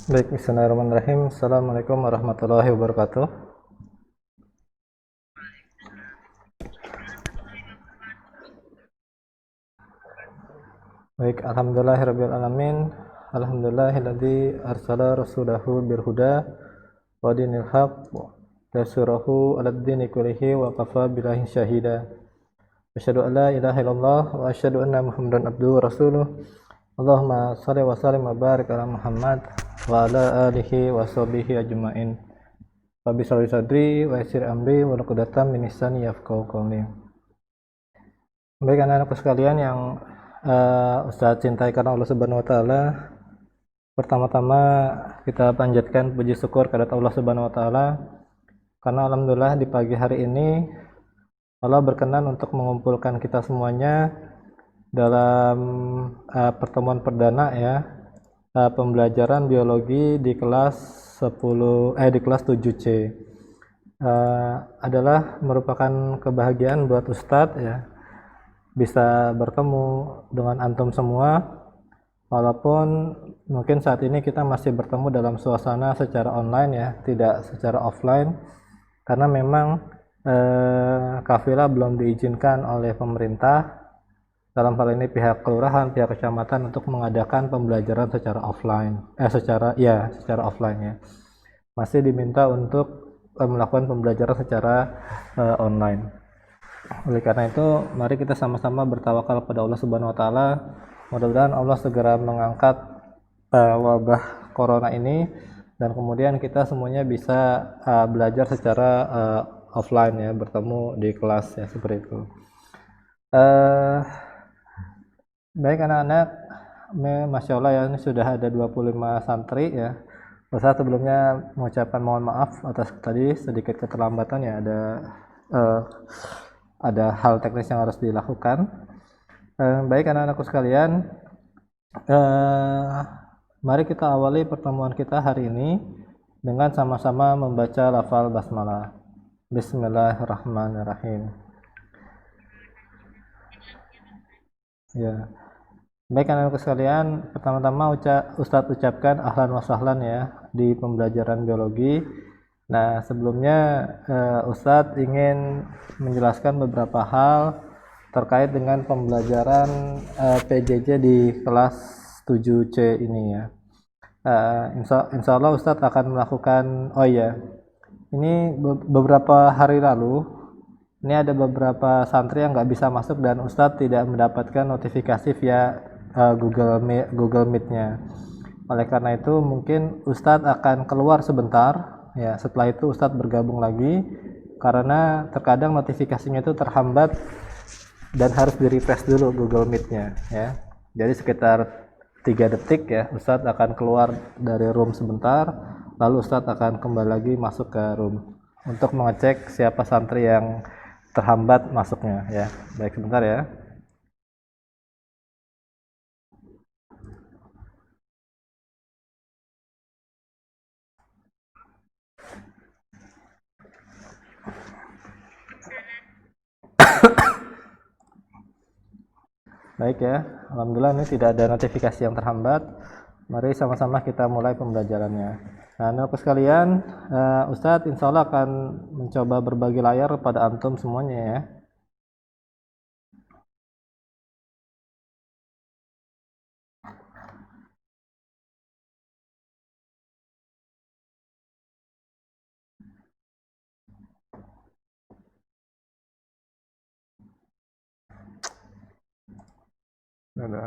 Baik, bismillahirrahmanirrahim. Assalamualaikum warahmatullahi wabarakatuh. Baik, alhamdulillahirabbil alamin. Alhamdulillahilladzi arsala rasulahu bil huda wa dinil haqq yasirahu 'alad dini kullihi wa kafa billahi syahida. Asyhadu an la ilaha illallah wa asyhadu anna Muhammadan abduhu wa rasuluh. Allahumma shalli wa sallim wa barik ala Muhammad wa ala alihi wa sahbihi ajmain. Rabbi shrah li sadri wa yassir amri wa uqdatam min lisani yafqahu qawli. Baik anak-anakku sekalian yang Ustaz cintai karena Allah Subhanahu wa taala. Pertama-tama kita panjatkan puji syukur kepada Allah Subhanahu wa taala karena alhamdulillah di pagi hari ini Allah berkenan untuk mengumpulkan kita semuanya dalam pertemuan perdana ya, pembelajaran biologi di kelas 7C. Adalah merupakan kebahagiaan buat Ustadz ya, bisa bertemu dengan antum semua, walaupun mungkin saat ini kita masih bertemu dalam suasana secara online ya, tidak secara offline, karena memang kafilah belum diizinkan oleh pemerintah, dalam hal ini pihak kelurahan, pihak kecamatan, untuk mengadakan pembelajaran secara offline, secara offline ya. Masih diminta untuk melakukan pembelajaran secara online. Oleh karena itu, mari kita sama-sama bertawakal pada Allah Subhanahu wa taala. Mudah-mudahan Allah segera mengangkat wabah corona ini dan kemudian kita semuanya bisa belajar secara offline ya, bertemu di kelas ya, seperti itu. Baik anak-anak, Masya Allah ya, ini sudah ada 25 santri ya. Ustaz sebelumnya mengucapkan mohon maaf atas tadi sedikit keterlambatan ya, ada hal teknis yang harus dilakukan. Baik anak-anakku sekalian, mari kita awali pertemuan kita hari ini dengan sama-sama membaca lafal basmalah. Bismillahirrahmanirrahim. Ya. Baik anak-anakku sekalian, pertama-tama Ustadz ucapkan ahlan wa sahlan ya di pembelajaran biologi. Nah, sebelumnya Ustadz ingin menjelaskan beberapa hal terkait dengan pembelajaran PJJ di kelas 7C ini ya. Insya Allah Ustadz akan melakukan, ini beberapa hari lalu, ini ada beberapa santri yang nggak bisa masuk dan Ustadz tidak mendapatkan notifikasi via Google Meet-nya. Oleh karena itu mungkin Ustadz akan keluar sebentar ya, setelah itu Ustadz bergabung lagi karena terkadang notifikasinya itu terhambat dan harus di-refresh dulu Google Meet-nya ya. Jadi sekitar 3 detik ya, Ustadz akan keluar dari room sebentar, lalu Ustadz akan kembali lagi masuk ke room untuk mengecek siapa santri yang terhambat masuknya ya. Baik, sebentar ya. Baik ya, alhamdulillah ini tidak ada notifikasi yang terhambat. Mari sama-sama kita mulai pembelajarannya. Nah, anak sekalian, Ustadz insya Allah akan mencoba berbagi layar pada antum semuanya ya. Ada.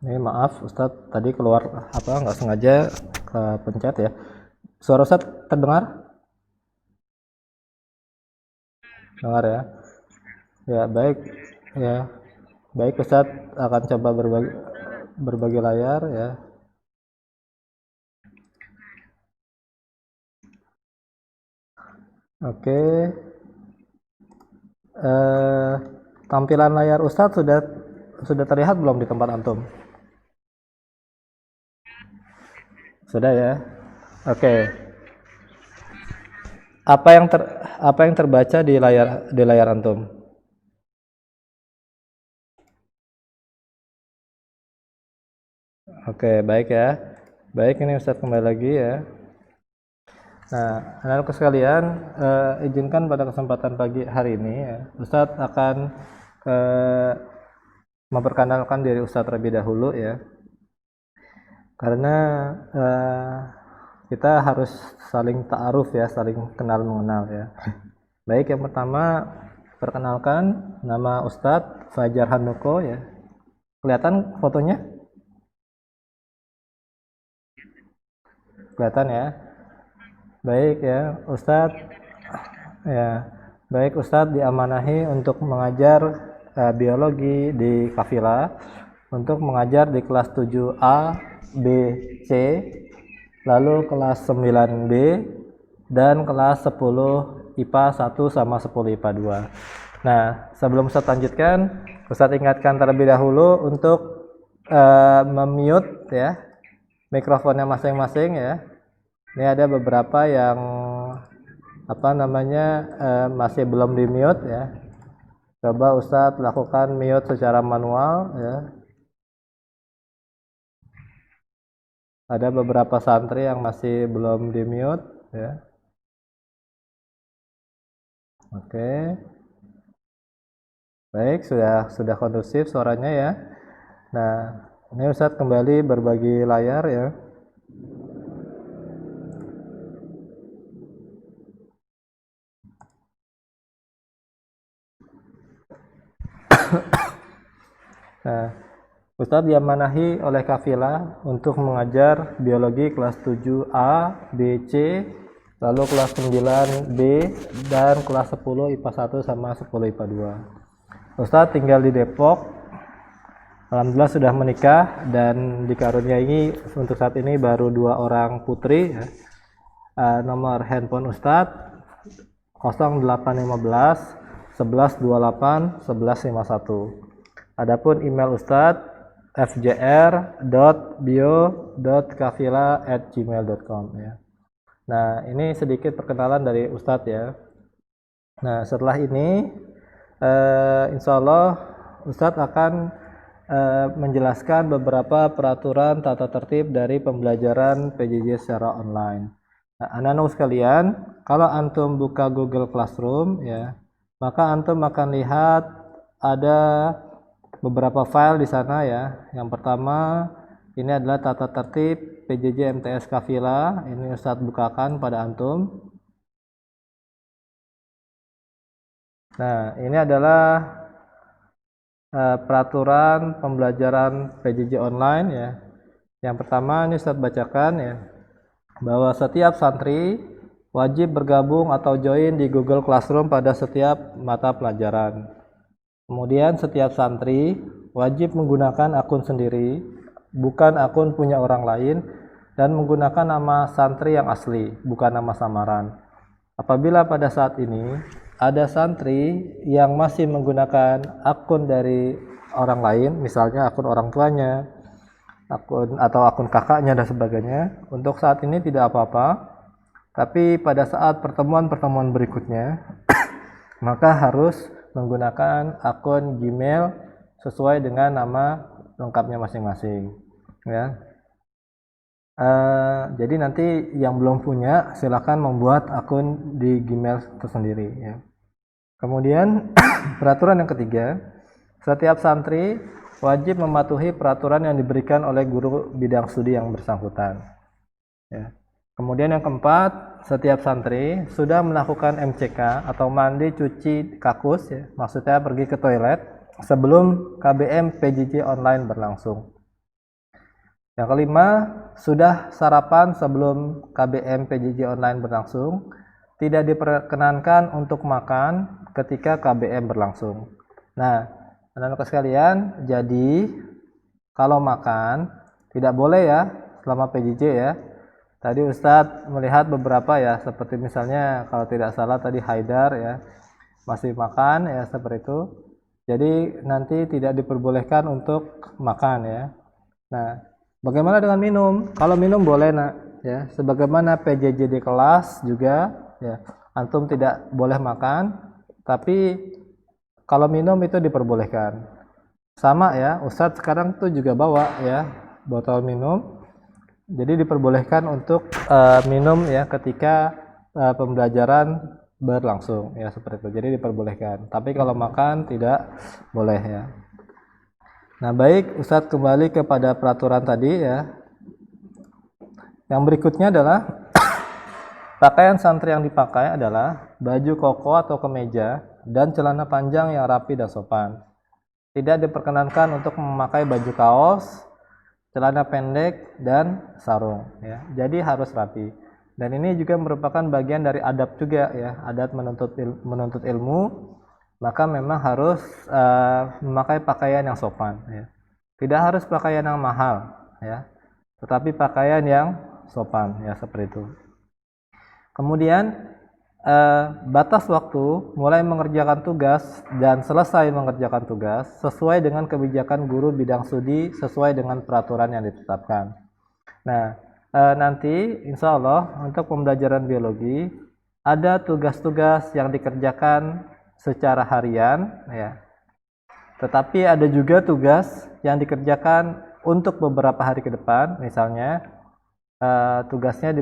Ini maaf Ustadz tadi keluar nggak sengaja ke pencet ya. Suara Ustadz terdengar? Dengar ya. Ya, baik. Ya, baik Ustadz akan coba berbagi layar ya. Oke. Eh, Tampilan layar Ustadz sudah terlihat belum di tempat antum? Sudah ya. Oke. Apa yang terbaca di layar antum? Oke, baik ya. Baik, ini Ustadz kembali lagi ya. Nah, anak-anakku sekalian, izinkan pada kesempatan pagi hari ini ya, Ustadz akan memperkenalkan diri Ustadz terlebih dahulu ya. Karena kita harus saling ta'aruf ya, saling kenal mengenal ya. Baik, yang pertama perkenalkan, nama Ustadz Fajar Handoko ya. Kelihatan fotonya? Kelihatan ya. Baik ya, Ustadz ya. Baik, Ustadz diamanahi untuk mengajar biologi di Kafila, untuk mengajar di kelas 7A, B, C, lalu kelas 9B dan kelas 10 IPA 1 sama 10 IPA 2. Nah, sebelum Ustadz lanjutkan, Ustadz ingatkan terlebih dahulu untuk memute ya mikrofonnya masing-masing ya. Ini ada beberapa yang masih belum di mute ya. Coba Ustadz lakukan mute secara manual ya. Ada beberapa santri yang masih belum di mute ya. Oke. Baik, sudah kondusif suaranya ya. Nah, ini Ustadz kembali berbagi layar ya. Nah, Ustadz diamanahi oleh Kafila untuk mengajar biologi kelas 7A, B, C, lalu kelas 9B, dan kelas 10 IPA 1 sama 10 IPA 2. Ustadz tinggal di Depok. Alhamdulillah sudah menikah dan dikaruniai untuk saat ini baru 2 orang putri ya. Nomor handphone Ustadz 0815 1128 1151. Adapun email Ustadz fjr.bio.kafila@gmail.com ya. Nah, ini sedikit perkenalan dari Ustadz ya. Nah, setelah ini insya Allah Ustadz akan menjelaskan beberapa peraturan tata tertib dari pembelajaran PJJ secara online. Nah, anak-anak sekalian, kalau antum buka Google Classroom ya, maka antum akan lihat ada beberapa file di sana ya. Yang pertama ini adalah tata tertib PJJ MTS Kafila. Ini Ustadz bukakan pada antum. Nah, ini adalah peraturan pembelajaran PJJ online ya. Yang pertama ini Ustadz bacakan ya, bahwa setiap santri wajib bergabung atau join di Google Classroom pada setiap mata pelajaran. Kemudian setiap santri wajib menggunakan akun sendiri, bukan akun punya orang lain, dan menggunakan nama santri yang asli, bukan nama samaran. Apabila pada saat ini ada santri yang masih menggunakan akun dari orang lain, misalnya akun orang tuanya, akun kakaknya dan sebagainya, untuk saat ini tidak apa-apa. Tapi pada saat pertemuan-pertemuan berikutnya, maka harus menggunakan akun Gmail sesuai dengan nama lengkapnya masing-masing ya. Jadi nanti yang belum punya silakan membuat akun di Gmail tersendiri ya. Kemudian peraturan yang ketiga, setiap santri wajib mematuhi peraturan yang diberikan oleh guru bidang studi yang bersangkutan ya. Kemudian yang keempat, setiap santri sudah melakukan MCK atau mandi cuci kakus ya, maksudnya pergi ke toilet sebelum KBM PJJ online berlangsung. Yang kelima, sudah sarapan sebelum KBM PJJ online berlangsung. tidak diperkenankan untuk makan ketika KBM berlangsung. Nah, anak-anak sekalian, jadi kalau makan tidak boleh ya selama PJJ ya. Tadi Ustadz melihat beberapa ya, seperti misalnya kalau tidak salah tadi Haidar ya, masih makan ya seperti itu. Jadi nanti tidak diperbolehkan untuk makan ya. Nah, bagaimana dengan minum? Kalau minum boleh nak ya, sebagaimana PJJ di kelas juga ya. Antum tidak boleh makan, tapi kalau minum itu diperbolehkan. Sama ya, Ustadz sekarang tuh juga bawa ya botol minum. Jadi diperbolehkan untuk minum ya ketika pembelajaran berlangsung ya seperti itu. Jadi diperbolehkan. Tapi kalau makan tidak boleh ya. Nah, baik, Ustadz kembali kepada peraturan tadi ya. Yang berikutnya adalah pakaian santri yang dipakai adalah baju koko atau kemeja dan celana panjang yang rapi dan sopan. Tidak diperkenankan untuk memakai baju kaos, celana pendek dan sarung ya. Jadi harus rapi. Dan ini juga merupakan bagian dari adab juga ya. Adab menuntut ilmu, maka memang harus memakai pakaian yang sopan ya. Tidak harus pakaian yang mahal ya. Tetapi pakaian yang sopan ya seperti itu. Kemudian batas waktu mulai mengerjakan tugas dan selesai mengerjakan tugas sesuai dengan kebijakan guru bidang studi sesuai dengan peraturan yang ditetapkan. Nah, nanti insya Allah untuk pembelajaran biologi ada tugas-tugas yang dikerjakan secara harian ya. Tetapi ada juga tugas yang dikerjakan untuk beberapa hari ke depan, misalnya tugasnya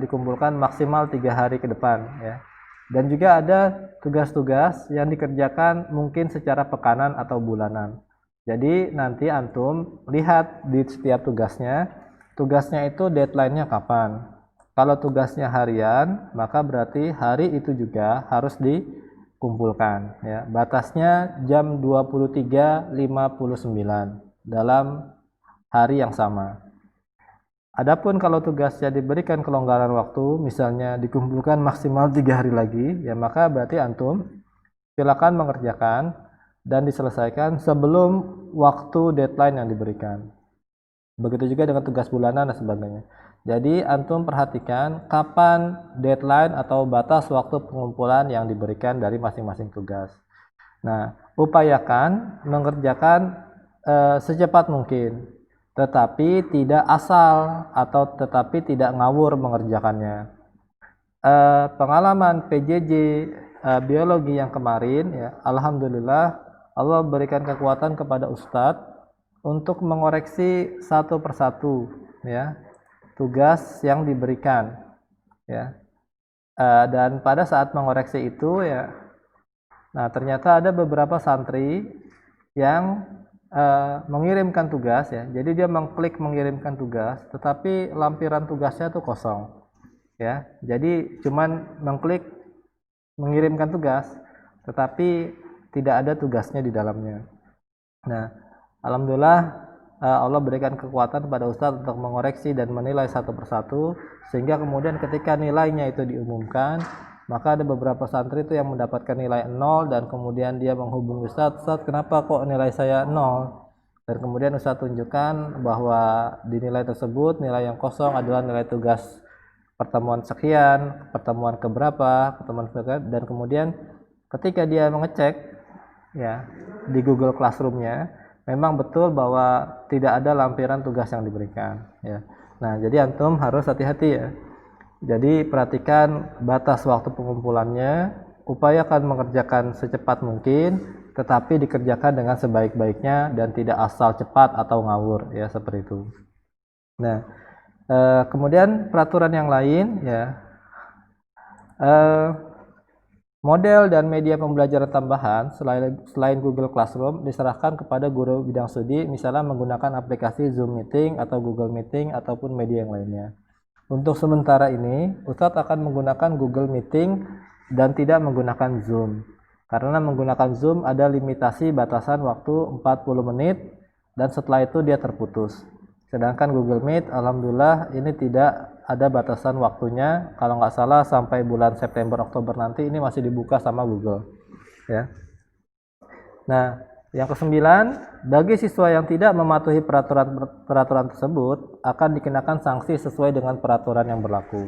dikumpulkan maksimal 3 hari ke depan ya. Dan juga ada tugas-tugas yang dikerjakan mungkin secara pekanan atau bulanan. Jadi nanti antum lihat di setiap tugasnya itu deadline-nya kapan. Kalau tugasnya harian, maka berarti hari itu juga harus dikumpulkan ya. Batasnya jam 23.59 dalam hari yang sama. Adapun kalau tugasnya diberikan kelonggaran waktu, misalnya dikumpulkan maksimal 3 hari lagi, ya maka berarti antum silakan mengerjakan dan diselesaikan sebelum waktu deadline yang diberikan. Begitu juga dengan tugas bulanan dan sebagainya. Jadi antum perhatikan kapan deadline atau batas waktu pengumpulan yang diberikan dari masing-masing tugas. Nah, upayakan mengerjakan secepat mungkin. Tetapi tidak asal atau tetapi tidak ngawur mengerjakannya. Pengalaman PJJ biologi yang kemarin ya, alhamdulillah Allah berikan kekuatan kepada Ustadz untuk mengoreksi satu persatu ya tugas yang diberikan ya. Dan pada saat mengoreksi itu ya, nah ternyata ada beberapa santri yang mengirimkan tugas ya. Jadi dia mengklik mengirimkan tugas, tetapi lampiran tugasnya itu kosong. Ya. Jadi cuman mengklik mengirimkan tugas, tetapi tidak ada tugasnya di dalamnya. Nah, alhamdulillah Allah berikan kekuatan kepada Ustadz untuk mengoreksi dan menilai satu persatu sehingga kemudian ketika nilainya itu diumumkan, maka ada beberapa santri itu yang mendapatkan nilai 0 dan kemudian dia menghubungi Ustadz, kenapa kok nilai saya 0? Dan kemudian Ustadz tunjukkan bahwa di nilai tersebut nilai yang kosong adalah nilai tugas pertemuan sekian, pertemuan keberapa, pertemuan sekian, dan kemudian ketika dia mengecek ya di Google Classroom-nya memang betul bahwa tidak ada lampiran tugas yang diberikan ya. Nah, jadi antum harus hati-hati ya. Jadi perhatikan batas waktu pengumpulannya, upayakan mengerjakan secepat mungkin, tetapi dikerjakan dengan sebaik-baiknya dan tidak asal cepat atau ngawur ya seperti itu. Nah, kemudian peraturan yang lain ya, model dan media pembelajaran tambahan selain Google Classroom diserahkan kepada guru bidang studi, misalnya menggunakan aplikasi Zoom Meeting atau Google Meeting ataupun media yang lainnya. Untuk sementara ini, Ustadz akan menggunakan Google Meeting dan tidak menggunakan Zoom. Karena menggunakan Zoom ada limitasi batasan waktu 40 menit dan setelah itu dia terputus. Sedangkan Google Meet, alhamdulillah ini tidak ada batasan waktunya, kalau nggak salah sampai bulan September Oktober nanti ini masih dibuka sama Google ya. Nah, yang kesembilan, bagi siswa yang tidak mematuhi peraturan tersebut akan dikenakan sanksi sesuai dengan peraturan yang berlaku.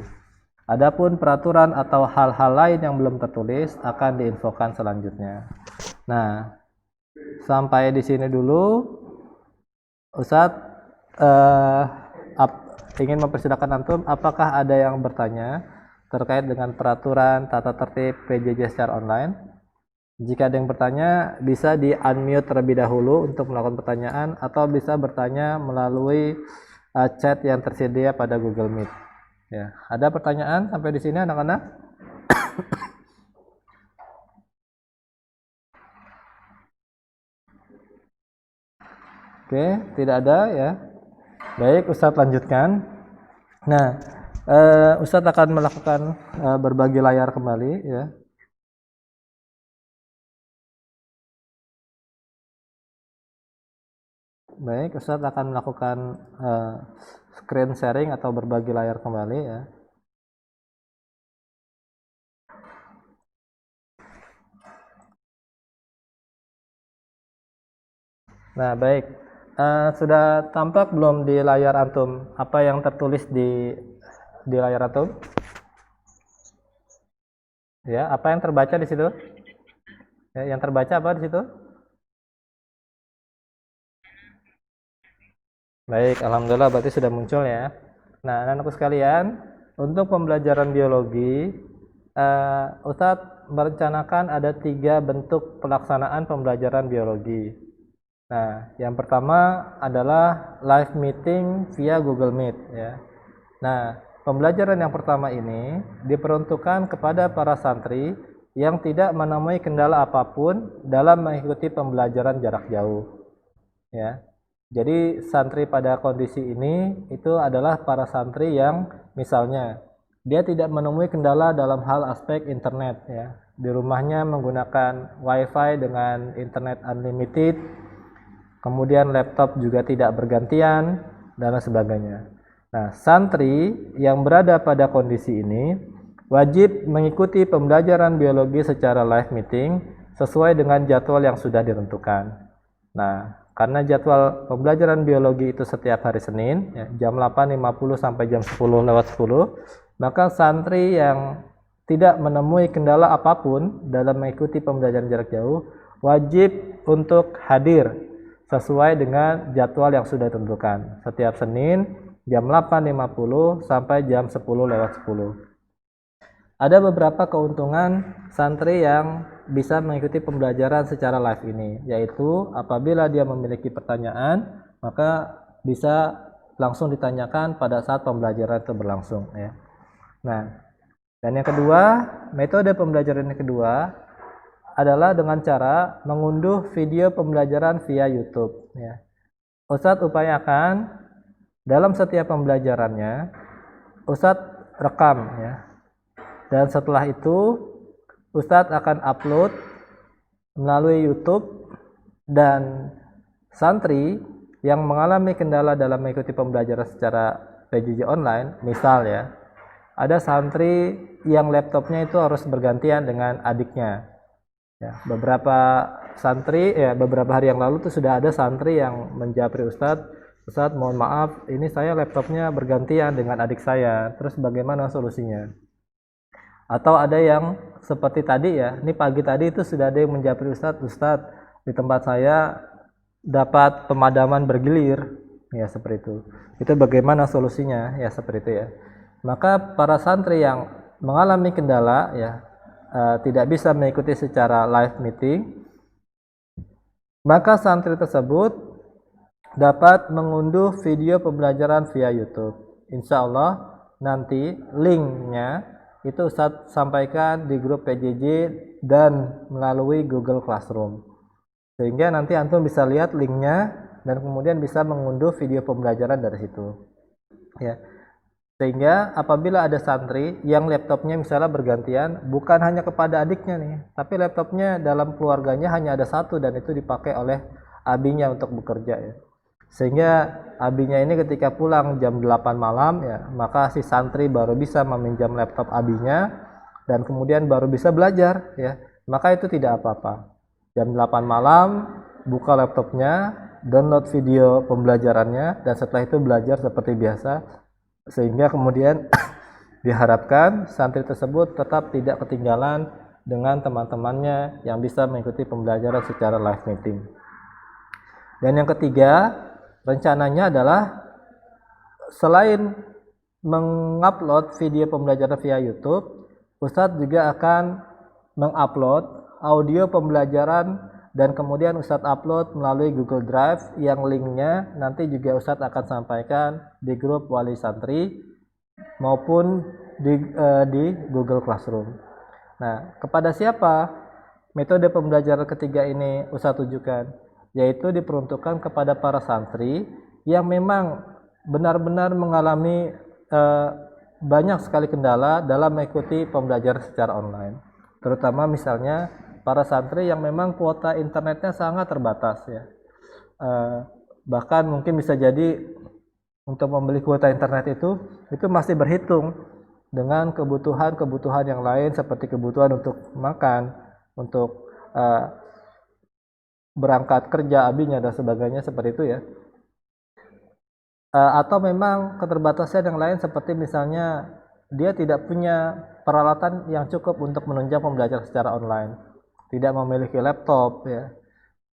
Adapun peraturan atau hal-hal lain yang belum tertulis akan diinfokan selanjutnya. Nah, sampai di sini dulu. Ustadz ingin mempersilahkan antum, apakah ada yang bertanya terkait dengan peraturan tata tertib PJJ secara online? Jika ada yang bertanya, bisa di unmute terlebih dahulu untuk melakukan pertanyaan, atau bisa bertanya melalui chat yang tersedia pada Google Meet. Ya, ada pertanyaan sampai di sini anak-anak? Oke, tidak ada ya. Baik, Ustadz lanjutkan. Nah, Ustadz akan melakukan berbagi layar kembali ya. Baik, Ustadz akan melakukan screen sharing atau berbagi layar kembali ya. Nah, baik. Sudah tampak belum di layar antum apa yang tertulis di layar antum? Ya, apa yang terbaca di situ? Ya, yang terbaca apa di situ? Baik, alhamdulillah berarti sudah muncul ya. Nah, anak-anakku sekalian, untuk pembelajaran biologi, Ustadz merencanakan ada 3 bentuk pelaksanaan pembelajaran biologi. Nah, yang pertama adalah live meeting via Google Meet ya. Nah, pembelajaran yang pertama ini diperuntukkan kepada para santri yang tidak menemui kendala apapun dalam mengikuti pembelajaran jarak jauh ya. Jadi santri pada kondisi ini itu adalah para santri yang misalnya dia tidak menemui kendala dalam hal aspek internet ya. Di rumahnya menggunakan WiFi dengan internet unlimited, kemudian laptop juga tidak bergantian, dan sebagainya. Nah, santri yang berada pada kondisi ini wajib mengikuti pembelajaran biologi secara live meeting sesuai dengan jadwal yang sudah ditentukan. Nah, karena jadwal pembelajaran biologi itu setiap hari Senin, ya, jam 8.50 sampai jam 10:10, maka santri yang tidak menemui kendala apapun dalam mengikuti pembelajaran jarak jauh wajib untuk hadir sesuai dengan jadwal yang sudah ditentukan setiap Senin jam 8.50 sampai jam 10:10. Ada beberapa keuntungan santri yang bisa mengikuti pembelajaran secara live ini, yaitu apabila dia memiliki pertanyaan maka bisa langsung ditanyakan pada saat pembelajaran itu berlangsung ya. Nah, dan yang kedua, metode pembelajaran yang kedua adalah dengan cara mengunduh video pembelajaran via YouTube ya. Ustadz upayakan dalam setiap pembelajarannya Ustadz rekam ya. Dan setelah itu Ustadz akan upload melalui YouTube, dan santri yang mengalami kendala dalam mengikuti pembelajaran secara PJJ online, misal ya, ada santri yang laptopnya itu harus bergantian dengan adiknya. Ya, beberapa hari yang lalu tuh sudah ada santri yang menjapri Ustadz mohon maaf, ini saya laptopnya bergantian dengan adik saya, terus bagaimana solusinya? Atau ada yang seperti tadi ya, ini pagi tadi itu sudah ada yang menjapri Ustadz di tempat saya dapat pemadaman bergilir, ya seperti itu. Itu bagaimana solusinya? Ya seperti itu ya. Maka para santri yang mengalami kendala ya, tidak bisa mengikuti secara live meeting, maka santri tersebut dapat mengunduh video pembelajaran via YouTube. Insya Allah nanti linknya itu Ustadz sampaikan di grup PJJ dan melalui Google Classroom, sehingga nanti antum bisa lihat linknya dan kemudian bisa mengunduh video pembelajaran dari situ ya. Sehingga apabila ada santri yang laptopnya misalnya bergantian, bukan hanya kepada adiknya nih, tapi laptopnya dalam keluarganya hanya ada satu dan itu dipakai oleh abinya untuk bekerja ya. Sehingga abinya ini ketika pulang jam 8 malam ya, maka si santri baru bisa meminjam laptop abinya dan kemudian baru bisa belajar ya. Maka itu tidak apa-apa. Jam 8 malam buka laptopnya, download video pembelajarannya dan setelah itu belajar seperti biasa, sehingga kemudian diharapkan santri tersebut tetap tidak ketinggalan dengan teman-temannya yang bisa mengikuti pembelajaran secara live meeting. Dan yang ketiga, rencananya adalah selain mengupload video pembelajaran via YouTube, Ustadz juga akan mengupload audio pembelajaran dan kemudian Ustadz upload melalui Google Drive yang linknya nanti juga Ustadz akan sampaikan di grup wali santri maupun di Google Classroom. Nah, kepada siapa metode pembelajaran ketiga ini Ustadz tujukan? Yaitu diperuntukkan kepada para santri yang memang benar-benar mengalami banyak sekali kendala dalam mengikuti pembelajaran secara online. Terutama misalnya para santri yang memang kuota internetnya sangat terbatas ya. Bahkan mungkin bisa jadi untuk membeli kuota internet itu masih berhitung dengan kebutuhan yang lain seperti kebutuhan untuk makan, untuk berangkat kerja abinya dan sebagainya seperti itu ya. Atau memang keterbatasan yang lain seperti misalnya dia tidak punya peralatan yang cukup untuk menunjang pembelajaran secara online, tidak memiliki laptop ya,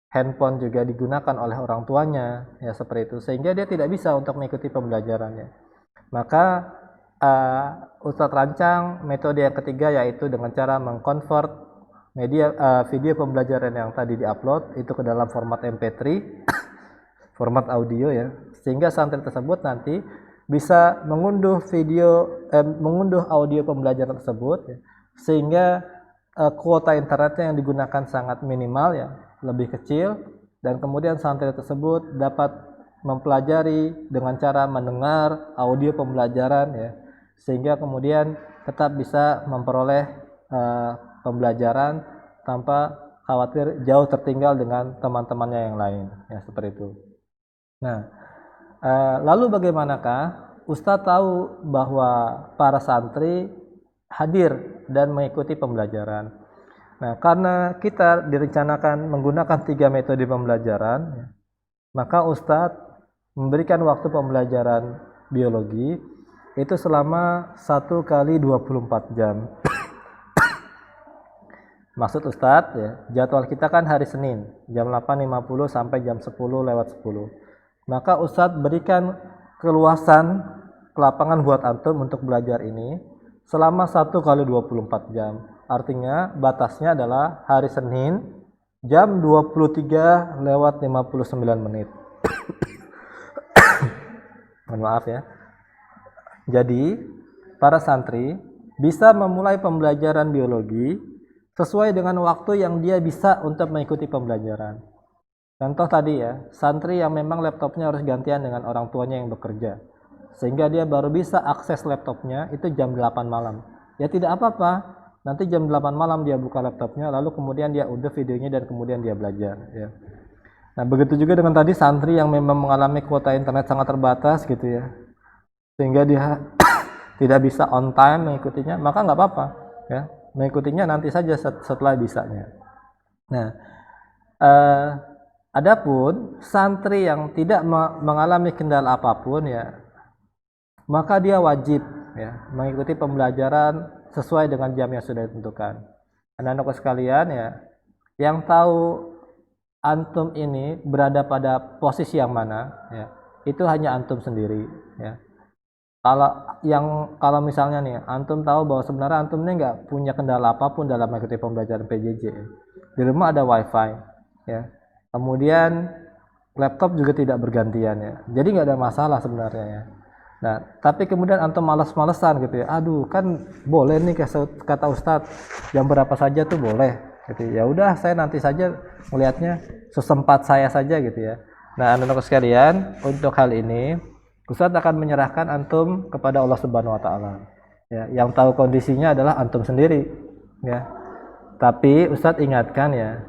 handphone juga digunakan oleh orang tuanya ya seperti itu, sehingga dia tidak bisa untuk mengikuti pembelajarannya. Maka Ustadz rancang metode yang ketiga, yaitu dengan cara mengkonvert video pembelajaran yang tadi diupload itu ke dalam format MP3 format audio ya, sehingga santri tersebut nanti bisa mengunduh audio pembelajaran tersebut ya, sehingga kuota internetnya yang digunakan sangat minimal ya, lebih kecil, dan kemudian santri tersebut dapat mempelajari dengan cara mendengar audio pembelajaran ya, sehingga kemudian tetap bisa memperoleh pembelajaran tanpa khawatir jauh tertinggal dengan teman-temannya yang lain ya, seperti itu. Nah, lalu bagaimanakah Ustadz tahu bahwa para santri hadir dan mengikuti pembelajaran? Nah, karena kita direncanakan menggunakan 3 metode pembelajaran, maka Ustadz memberikan waktu pembelajaran biologi itu selama 1 kali 24 jam. Maksud Ustadz ya, jadwal kita kan hari Senin jam 8.50 sampai jam 10:10. Maka Ustadz berikan keluasan kelapangan buat antum untuk belajar ini selama 1 kali 24 jam. Artinya batasnya adalah hari Senin jam 23:59. Mohon maaf ya. Jadi para santri bisa memulai pembelajaran biologi sesuai dengan waktu yang dia bisa untuk mengikuti pembelajaran. Contoh tadi ya, santri yang memang laptopnya harus gantian dengan orang tuanya yang bekerja, sehingga dia baru bisa akses laptopnya itu jam 8 malam. Ya tidak apa-apa, nanti jam 8 malam dia buka laptopnya, lalu kemudian dia unduh videonya dan kemudian dia belajar ya. Nah begitu juga dengan tadi santri yang memang mengalami kuota internet sangat terbatas gitu ya, sehingga dia tidak bisa on time mengikutinya, maka nggak apa-apa ya, mengikutinya nanti saja setelah bisanya. Nah, adapun santri yang tidak mengalami kendala apapun ya, maka dia wajib ya mengikuti pembelajaran sesuai dengan jam yang sudah ditentukan. Anak-anak sekalian ya, yang tahu antum ini berada pada posisi yang mana ya, itu hanya antum sendiri ya. Kalau misalnya nih antum tahu bahwa sebenarnya antum ini nggak punya kendala apapun dalam mengikuti pembelajaran PJJ, di rumah ada wifi ya, kemudian laptop juga tidak bergantian ya, jadi nggak ada masalah sebenarnya ya. Nah tapi kemudian antum malas-malesan gitu ya, aduh kan boleh nih kata Ustadz jam berapa saja tuh boleh gitu ya, udah saya nanti saja melihatnya sesempat saya saja gitu ya. Nah anak-anak sekalian, untuk hal ini Ustadz akan menyerahkan antum kepada Allah Subhanahu wa taala. Ya, yang tahu kondisinya adalah antum sendiri, ya. Tapi Ustadz ingatkan ya,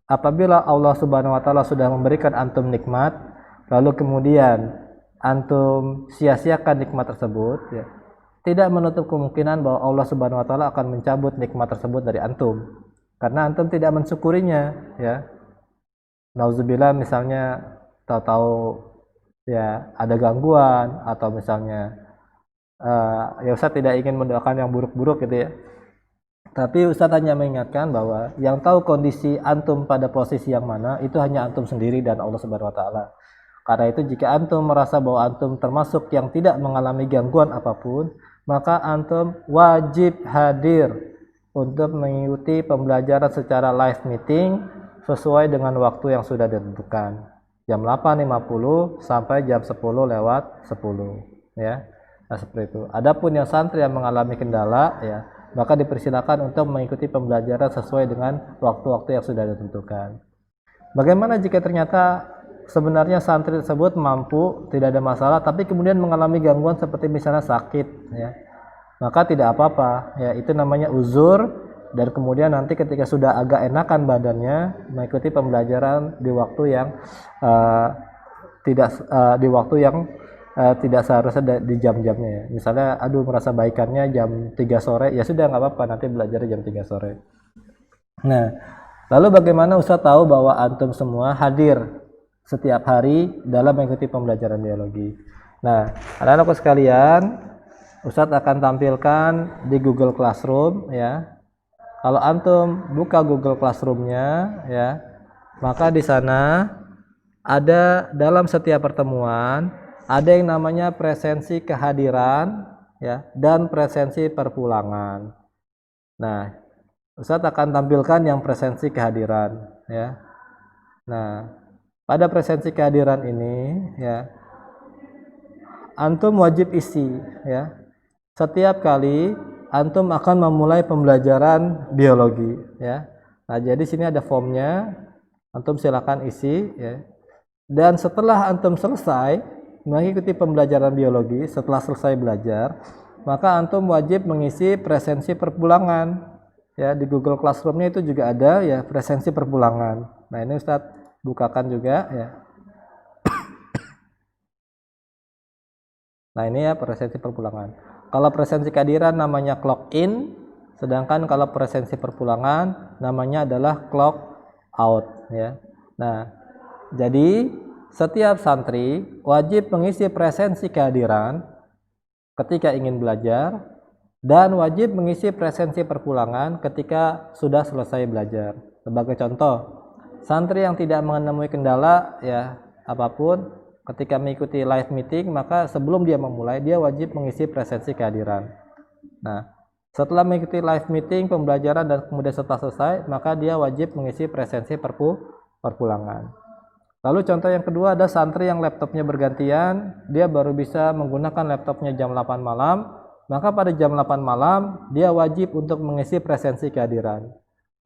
apabila Allah Subhanahu wa taala sudah memberikan antum nikmat, lalu kemudian antum sia-siakan nikmat tersebut, ya, tidak menutup kemungkinan bahwa Allah Subhanahu wa taala akan mencabut nikmat tersebut dari antum karena antum tidak mensyukurinya, ya. Nauzubillah, misalnya tahu-tahu ya ada gangguan atau misalnya ya Ustaz tidak ingin mendoakan yang buruk-buruk gitu ya. Tapi Ustaz hanya mengingatkan bahwa yang tahu kondisi antum pada posisi yang mana itu hanya antum sendiri dan Allah Subhanahu wa taala. Karena itu jika antum merasa bahwa antum termasuk yang tidak mengalami gangguan apapun, maka antum wajib hadir untuk mengikuti pembelajaran secara live meeting sesuai dengan waktu yang sudah ditentukan. Jam 8.50 sampai jam 10 lewat 10, ya. Nah, seperti itu. Adapun yang santri yang mengalami kendala, ya, maka dipersilakan untuk mengikuti pembelajaran sesuai dengan waktu-waktu yang sudah ditentukan. Bagaimana jika ternyata sebenarnya santri tersebut mampu, tidak ada masalah, tapi kemudian mengalami gangguan seperti misalnya sakit, ya, maka tidak apa-apa, ya, itu namanya uzur. Dan kemudian nanti ketika sudah agak enakan badannya, mengikuti pembelajaran di waktu yang tidak seharusnya di jam-jamnya, ya. Misalnya aduh merasa baikannya jam 3 sore, ya sudah nggak apa-apa, nanti belajar jam 3 sore. Nah, lalu bagaimana Ustaz tahu bahwa antum semua hadir setiap hari dalam mengikuti pembelajaran biologi? Nah, anak-anakku sekalian, Ustaz akan tampilkan di Google Classroom, ya. Kalau antum buka Google Classroom-nya, ya, maka di sana ada dalam setiap pertemuan ada yang namanya presensi kehadiran, ya, dan presensi perpulangan. Nah, Ustaz akan tampilkan yang presensi kehadiran, ya. Nah, pada presensi kehadiran ini, ya, antum wajib isi, ya. Setiap kali antum akan memulai pembelajaran biologi, ya. Nah, jadi sini ada formnya, antum silakan isi, ya. Dan setelah antum selesai mengikuti pembelajaran biologi, setelah selesai belajar, maka antum wajib mengisi presensi perpulangan, ya. Di Google Classroom-nya itu juga ada, ya, presensi perpulangan. Nah, ini Ustadz bukakan juga, ya. Nah, ini ya presensi perpulangan. Kalau presensi kehadiran namanya clock in, sedangkan kalau presensi perpulangan namanya adalah clock out, ya. Nah, jadi setiap santri wajib mengisi presensi kehadiran ketika ingin belajar dan wajib mengisi presensi perpulangan ketika sudah selesai belajar. Sebagai contoh, santri yang tidak menemui kendala, ya, apapun ketika mengikuti live meeting, maka sebelum dia memulai, dia wajib mengisi presensi kehadiran. Nah, setelah mengikuti live meeting, pembelajaran, dan kemudian setelah selesai, maka dia wajib mengisi presensi perpulangan. Lalu contoh yang kedua ada santri yang laptopnya bergantian, dia baru bisa menggunakan laptopnya jam 8 malam, maka pada jam 8 malam, dia wajib untuk mengisi presensi kehadiran.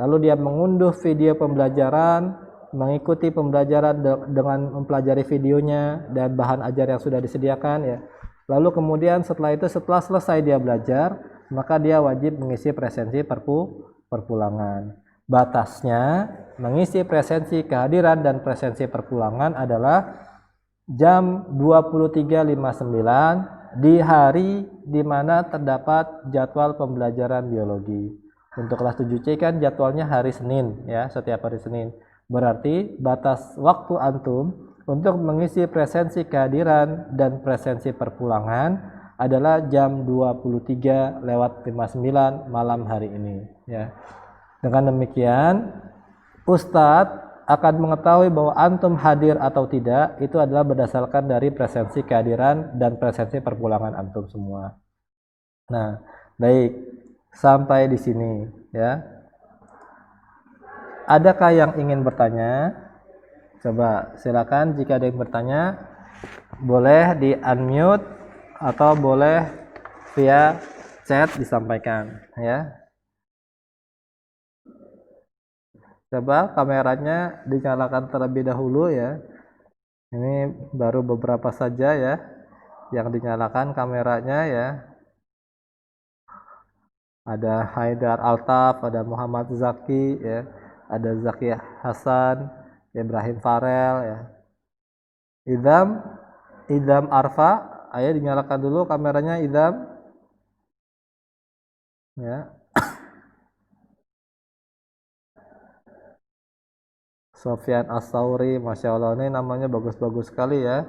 Lalu dia mengunduh video pembelajaran, mengikuti pembelajaran dengan mempelajari videonya dan bahan ajar yang sudah disediakan, ya. Lalu kemudian setelah selesai dia belajar, maka dia wajib mengisi presensi perpulangan. Batasnya mengisi presensi kehadiran dan presensi perpulangan adalah jam 23.59 di hari di mana terdapat jadwal pembelajaran biologi. Untuk kelas 7C kan jadwalnya hari Senin, ya, setiap hari Senin. Berarti batas waktu antum untuk mengisi presensi kehadiran dan presensi perpulangan adalah jam 23.59 malam hari ini, ya. Dengan demikian, Ustadz akan mengetahui bahwa antum hadir atau tidak itu adalah berdasarkan dari presensi kehadiran dan presensi perpulangan antum semua. Nah, baik, sampai di sini, ya. Adakah yang ingin bertanya? Coba silakan, jika ada yang bertanya boleh di unmute atau boleh via chat disampaikan, ya. Coba kameranya dinyalakan terlebih dahulu, ya. Ini baru beberapa saja, ya, yang dinyalakan kameranya, ya. Ada Haidar Altaf, ada Muhammad Zaki, ya. Ada Zaki Hasan, Ibrahim Farel, ya. Idam, idam arfa. Ayo dinyalakan dulu kameranya idam. Ya. Sofyan As-Sauri, Masya Allah, ini namanya bagus-bagus sekali ya.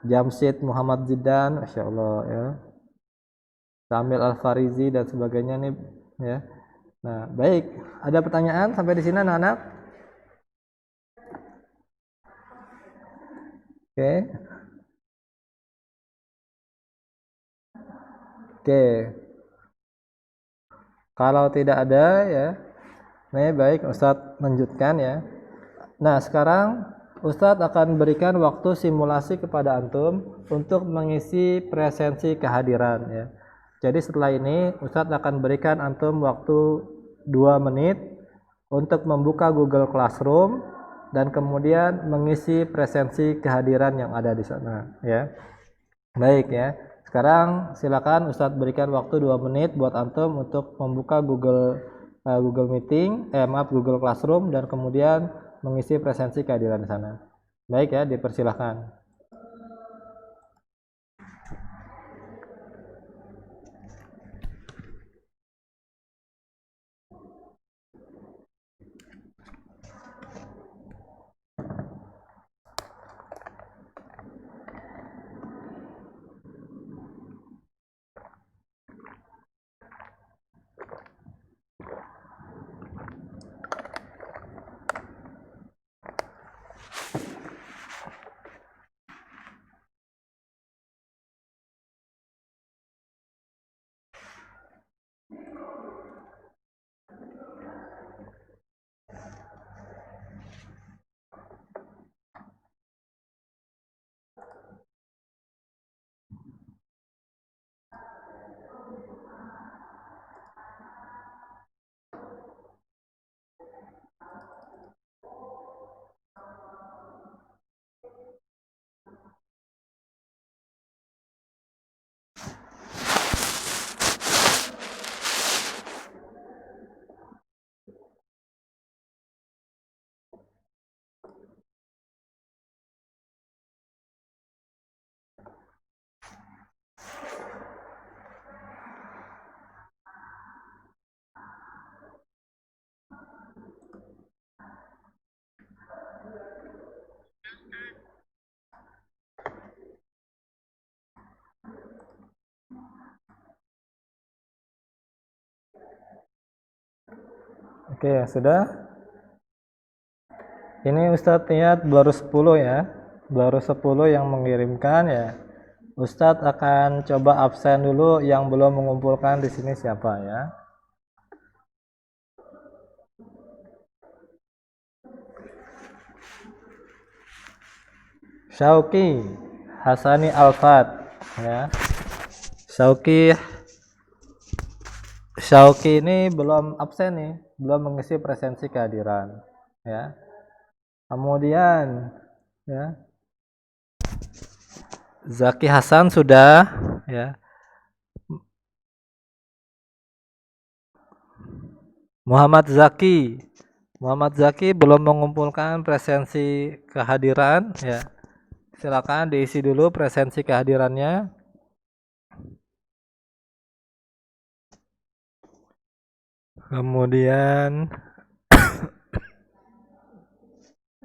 Jamshid Muhammad Zidan, Masya Allah ya. Samil Al-Farizi dan sebagainya nih ya. Nah, baik. Ada pertanyaan sampai di sini anak-anak? Oke. Oke. Kalau tidak ada ya. Nah, baik Ustadz lanjutkan ya. Nah, sekarang Ustadz akan berikan waktu simulasi kepada antum untuk mengisi presensi kehadiran ya. Jadi setelah ini Ustadz akan berikan antum waktu 2 menit untuk membuka Google Classroom dan kemudian mengisi presensi kehadiran yang ada di sana ya. Baik ya. Sekarang silakan Ustadz berikan waktu 2 menit buat antum untuk membuka Google Meeting, Google Classroom dan kemudian mengisi presensi kehadiran di sana. Baik ya, dipersilahkan. Oke, sudah. Ini Ustadz lihat baru 10 ya. Baru 10 yang mengirimkan ya. Ustadz akan coba absen dulu yang belum mengumpulkan di sini siapa ya. Syauki Hasani Alfat ya. Syauki ini belum absen nih, belum mengisi presensi kehadiran ya. Kemudian ya, Zaki Hasan sudah ya. Muhammad Zaki belum mengumpulkan presensi kehadiran ya. Silakan diisi dulu presensi kehadirannya. Kemudian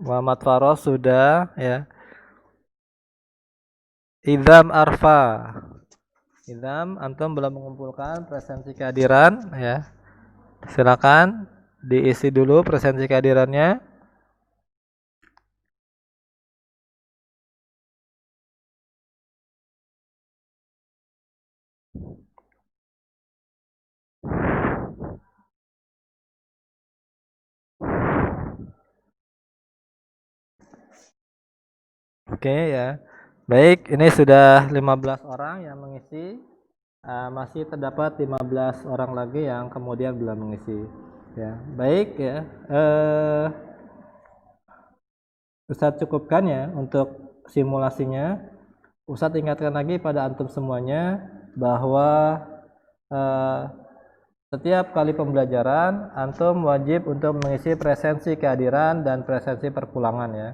Muhammad Faros sudah ya. Idam Arfa. Idam antum belum mengumpulkan presensi kehadiran ya. Silakan diisi dulu presensi kehadirannya. Oke ya. Baik, ini sudah 15 orang yang mengisi. Masih terdapat 15 orang lagi yang kemudian belum mengisi. Ya, baik ya. Ustadz cukupkan ya untuk simulasinya. Ustadz ingatkan lagi pada antum semuanya bahwa setiap kali pembelajaran antum wajib untuk mengisi presensi kehadiran dan presensi perpulangan ya.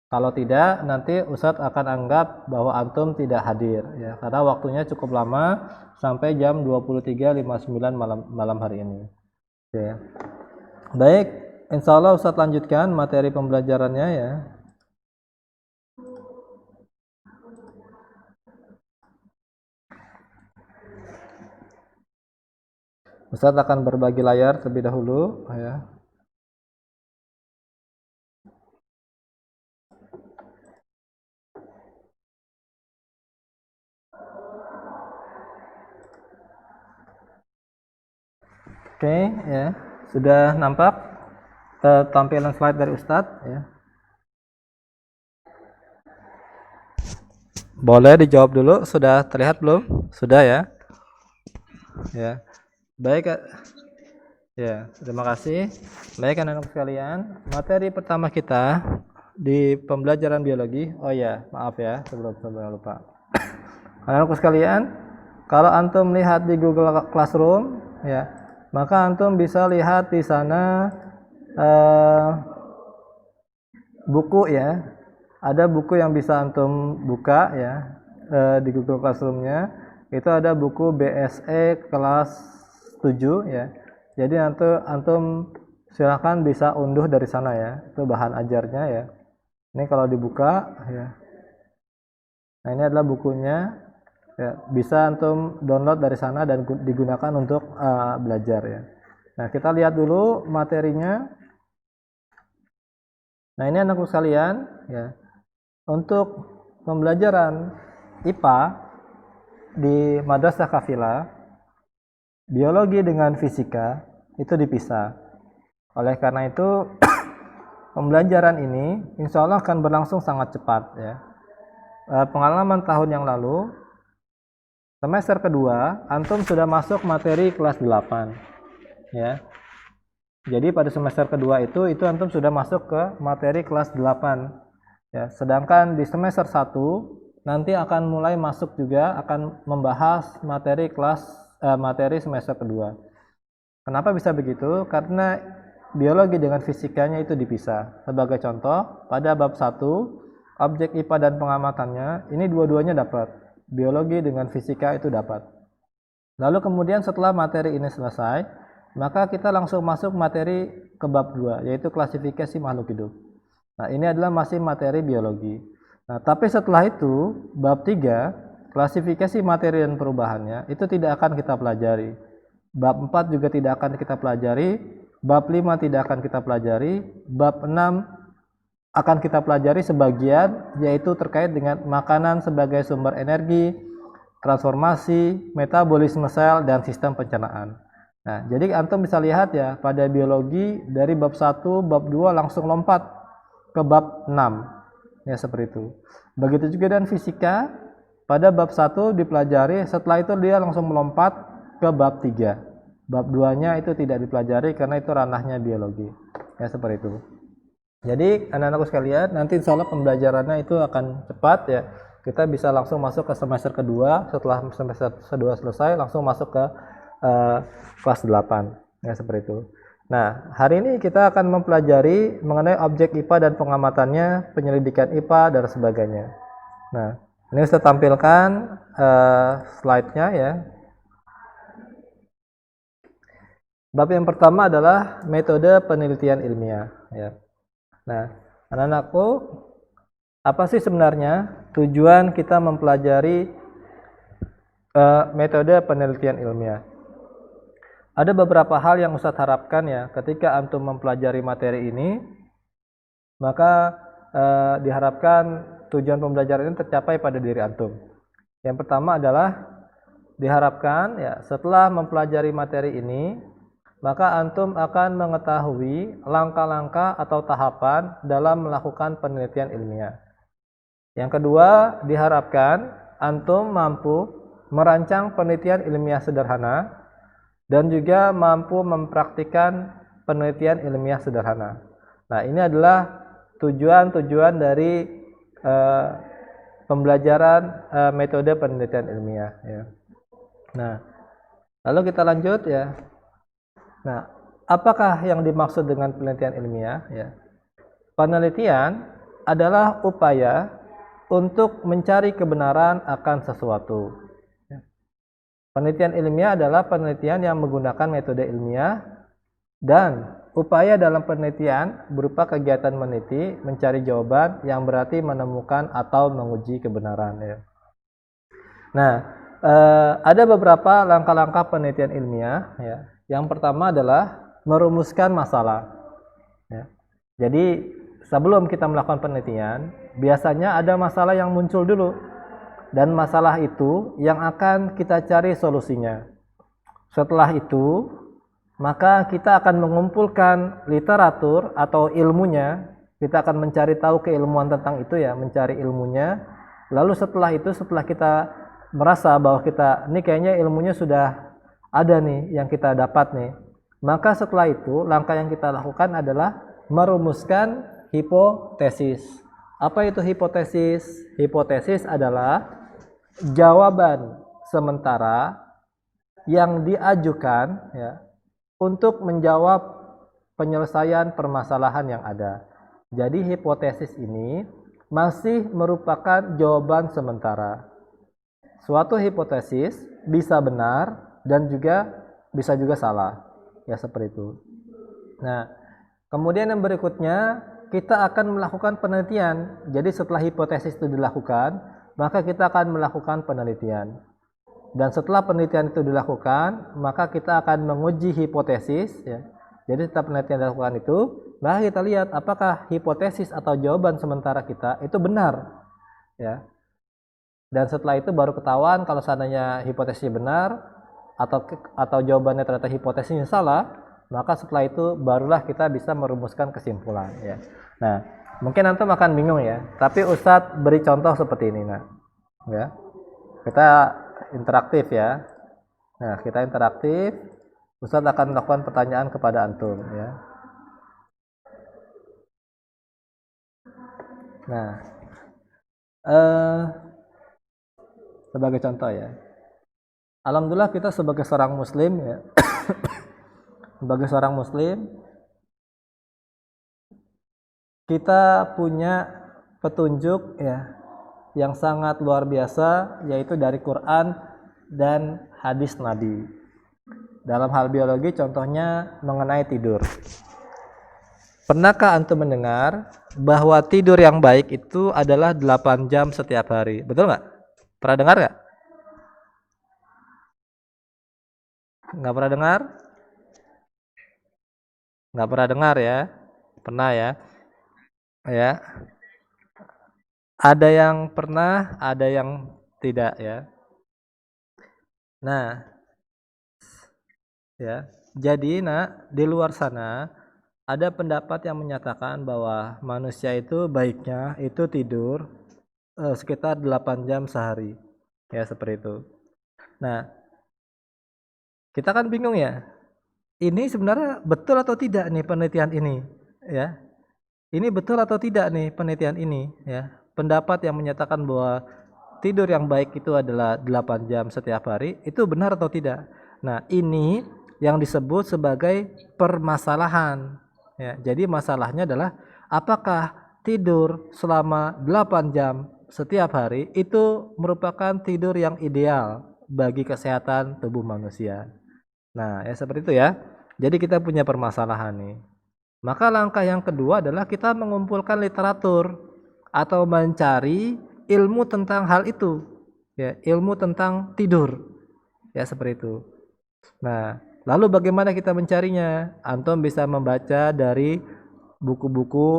Kalau tidak, nanti Ustadz akan anggap bahwa antum tidak hadir ya, karena waktunya cukup lama sampai jam 23.59 malam hari ini. Oke. Baik, insya Allah Ustadz lanjutkan materi pembelajarannya ya. Ustadz akan berbagi layar terlebih dahulu ya. Oke ya, sudah nampak tampilan slide dari Ustadz ya. Boleh dijawab dulu, sudah terlihat belum? Sudah ya. Ya. Baik ya, terima kasih. Baik anak-anak sekalian, materi pertama kita di pembelajaran biologi. Oh ya, maaf ya, sebelum lupa. Anak-anak sekalian, kalau antum lihat di Google Classroom ya, maka antum bisa lihat di sana buku ya. Ada buku yang bisa antum buka ya di Google Classroom-nya. Itu ada buku BSE kelas 7 ya. Jadi antum silahkan bisa unduh dari sana ya. Itu bahan ajarnya ya. Ini kalau dibuka ya. Nah, ini adalah bukunya. Ya, bisa antum download dari sana dan digunakan untuk belajar ya. Nah, kita lihat dulu materinya. Nah, ini anak-anak sekalian ya. Untuk pembelajaran IPA di Madrasah Kafilah, biologi dengan fisika itu dipisah. Oleh karena itu pembelajaran ini insya Allah akan berlangsung sangat cepat ya. Pengalaman tahun yang lalu, semester kedua antum sudah masuk materi kelas 8 ya. Jadi pada semester kedua itu antum sudah masuk ke materi kelas 8 ya. Sedangkan di semester 1 nanti akan mulai masuk juga, akan membahas materi materi semester kedua. Kenapa bisa begitu? Karena biologi dengan fisikanya itu dipisah. Sebagai contoh, pada bab 1, objek IPA dan pengamatannya, ini dua-duanya dapat. Biologi dengan fisika itu dapat. Lalu kemudian setelah materi ini selesai, maka kita langsung masuk materi ke bab 2, yaitu klasifikasi makhluk hidup. Nah, ini adalah masih materi biologi. Nah, tapi setelah itu, bab 3, klasifikasi materi dan perubahannya, itu tidak akan kita pelajari. Bab 4 juga tidak akan kita pelajari, bab 5 tidak akan kita pelajari, bab 6 akan kita pelajari sebagian, yaitu terkait dengan makanan sebagai sumber energi, transformasi, metabolisme sel, dan sistem pencernaan. Nah, jadi antum bisa lihat ya, pada biologi dari bab 1, bab 2 langsung lompat ke bab 6. Ya, seperti itu. Begitu juga dengan fisika, pada bab 1 dipelajari, setelah itu dia langsung melompat ke bab 3. Bab 2-nya itu tidak dipelajari karena itu ranahnya biologi. Ya, seperti itu. Jadi anak-anakku sekalian, nanti insya Allah pembelajarannya itu akan cepat ya. Kita bisa langsung masuk ke semester kedua, setelah semester kedua selesai langsung masuk ke kelas 8. Ya, seperti itu. Nah, hari ini kita akan mempelajari mengenai objek IPA dan pengamatannya, penyelidikan IPA dan sebagainya. Nah, ini saya tampilkan slide-nya ya. Bab yang pertama adalah metode penelitian ilmiah ya. Nah, anak-anakku, apa sih sebenarnya tujuan kita mempelajari metode penelitian ilmiah? Ada beberapa hal yang Ustadz harapkan ya ketika antum mempelajari materi ini, maka diharapkan tujuan pembelajaran ini tercapai pada diri antum. Yang pertama adalah diharapkan ya setelah mempelajari materi ini, maka antum akan mengetahui langkah-langkah atau tahapan dalam melakukan penelitian ilmiah. Yang kedua, diharapkan antum mampu merancang penelitian ilmiah sederhana dan juga mampu mempraktikkan penelitian ilmiah sederhana. Nah, ini adalah tujuan-tujuan dari pembelajaran metode penelitian ilmiah ya. Nah, lalu kita lanjut ya. Nah, apakah yang dimaksud dengan penelitian ilmiah ya? Penelitian adalah upaya untuk mencari kebenaran akan sesuatu. Penelitian ilmiah adalah penelitian yang menggunakan metode ilmiah, dan upaya dalam penelitian berupa kegiatan meneliti, mencari jawaban yang berarti menemukan atau menguji kebenaran. Ya. Nah, ada beberapa langkah-langkah penelitian ilmiah. Ya. Yang pertama adalah merumuskan masalah. Ya. Jadi sebelum kita melakukan penelitian, biasanya ada masalah yang muncul dulu, dan masalah itu yang akan kita cari solusinya. Setelah itu, maka kita akan mengumpulkan literatur atau ilmunya. Kita akan mencari tahu keilmuan tentang itu ya, mencari ilmunya. Lalu setelah itu, setelah kita merasa bahwa kita ini kayaknya ilmunya sudah ada nih yang kita dapat nih, maka setelah itu langkah yang kita lakukan adalah merumuskan hipotesis. Apa itu hipotesis? Hipotesis adalah jawaban sementara yang diajukan ya, untuk menjawab penyelesaian permasalahan yang ada. Jadi hipotesis ini masih merupakan jawaban sementara. Suatu hipotesis bisa benar dan bisa juga salah. Ya seperti itu. Nah, kemudian yang berikutnya kita akan melakukan penelitian. Jadi setelah hipotesis itu dilakukan, maka kita akan melakukan penelitian. Dan setelah penelitian itu dilakukan, maka kita akan menguji hipotesis. Ya. Jadi setelah penelitian dilakukan itu, maka kita lihat apakah hipotesis atau jawaban sementara kita itu benar. Ya. Dan setelah itu baru ketahuan kalau seandainya hipotesisnya benar atau jawabannya ternyata hipotesisnya salah, maka setelah itu barulah kita bisa merumuskan kesimpulan. Ya. Nah, mungkin antum akan bingung ya, tapi Ustadz beri contoh seperti ini. Nah, ya. Kita interaktif ya. Nah, kita interaktif. Ustadz akan melakukan pertanyaan kepada antum ya. Nah, sebagai contoh ya. Alhamdulillah kita sebagai seorang muslim ya. Sebagai seorang muslim kita punya petunjuk ya yang sangat luar biasa, yaitu dari Quran dan hadis Nabi. Dalam hal biologi contohnya mengenai tidur. Pernahkah antum mendengar bahwa tidur yang baik itu adalah 8 jam setiap hari? Betul nggak? Pernah dengar nggak? Nggak pernah dengar? Nggak pernah dengar ya? Pernah ya? Ya. Ada yang pernah, ada yang tidak ya. Nah, ya. Jadi, di luar sana ada pendapat yang menyatakan bahwa manusia itu baiknya itu tidur sekitar 8 jam sehari. Ya, seperti itu. Nah, kita kan bingung ya. Ini sebenarnya betul atau tidak nih penelitian ini, ya? Ini betul atau tidak nih penelitian ini, ya? Pendapat yang menyatakan bahwa tidur yang baik itu adalah 8 jam setiap hari, itu benar atau tidak? Nah, ini yang disebut sebagai permasalahan. Ya, jadi masalahnya adalah apakah tidur selama 8 jam setiap hari itu merupakan tidur yang ideal bagi kesehatan tubuh manusia. Nah, ya seperti itu ya. Jadi kita punya permasalahan nih. Maka langkah yang kedua adalah kita mengumpulkan literatur atau mencari ilmu tentang hal itu. Ya, ilmu tentang tidur. Ya, seperti itu. Nah, lalu bagaimana kita mencarinya? Antum bisa membaca dari buku-buku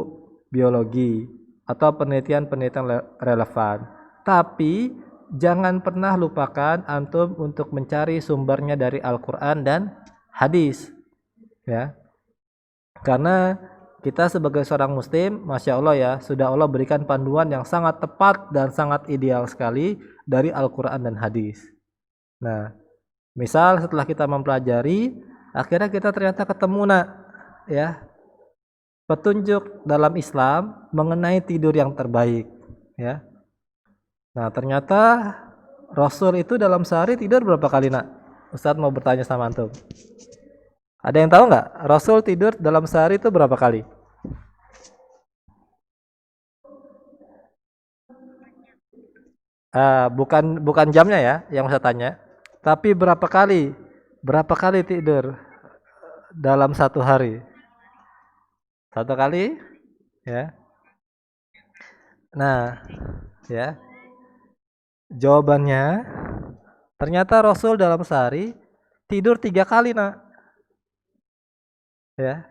biologi atau penelitian-penelitian relevan. Tapi jangan pernah lupakan antum untuk mencari sumbernya dari Al-Quran dan hadis. Ya. Karena kita sebagai seorang muslim, Masya Allah ya, sudah Allah berikan panduan yang sangat tepat dan sangat ideal sekali dari Al-Quran dan hadis. Nah, misal setelah kita mempelajari, akhirnya kita ternyata ketemu ya, petunjuk dalam Islam mengenai tidur yang terbaik. Ya. Nah, ternyata Rasul itu dalam sehari tidur berapa kali Ustadz mau bertanya sama antum. Ada yang tahu nggak? Rasul tidur dalam sehari itu berapa kali? Bukan jamnya ya yang saya tanya, tapi berapa kali tidur dalam satu hari? Satu kali, ya. Nah, ya. Jawabannya, ternyata Rasul dalam sehari tidur 3 kali, nak. Ya,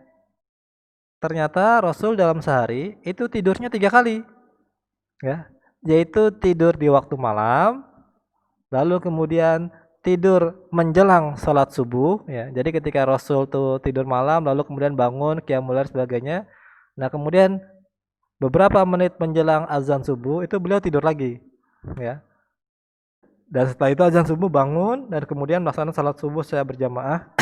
ternyata Rasul dalam sehari itu tidurnya 3 kali, ya, yaitu tidur di waktu malam, lalu kemudian tidur menjelang sholat subuh, ya. Jadi ketika Rasul tuh tidur malam, lalu kemudian bangun, qiyamul lail sebagainya. Nah kemudian beberapa menit menjelang azan subuh itu beliau tidur lagi, ya. Dan setelah itu azan subuh bangun dan kemudian melaksanakan salat subuh secara berjamaah.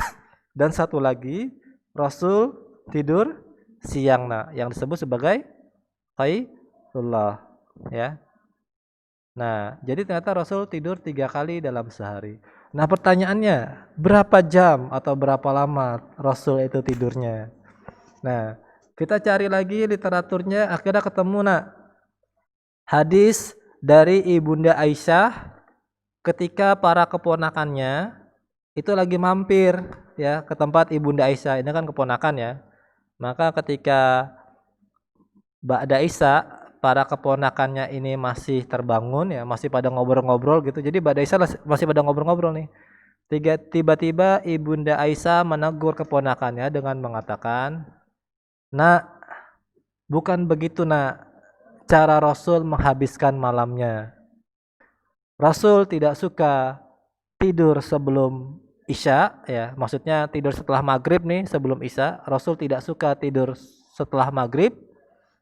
Dan satu lagi Rasul tidur siang, nah yang disebut sebagai qailullah, ya. Nah, jadi ternyata Rasul tidur 3 kali dalam sehari. Nah, pertanyaannya, berapa jam atau berapa lama Rasul itu tidurnya? Nah, kita cari lagi literaturnya, akhirnya ketemu, nak. Hadis dari Ibunda Aisyah ketika para keponakannya itu lagi mampir, ya, ke tempat Ibunda Aisyah. Ini kan keponakan, ya. Maka ketika Ba'da Isya para keponakannya ini masih terbangun, ya, masih pada ngobrol-ngobrol gitu. Jadi Ba'da Isya masih pada ngobrol-ngobrol nih. Tiba-tiba Ibunda Aisyah menegur keponakannya dengan mengatakan, "Nak, bukan begitu, nak, cara Rasul menghabiskan malamnya. Rasul tidak suka tidur sebelum Isya, ya, maksudnya tidur setelah maghrib nih, sebelum Isya. Rasul tidak suka tidur setelah maghrib,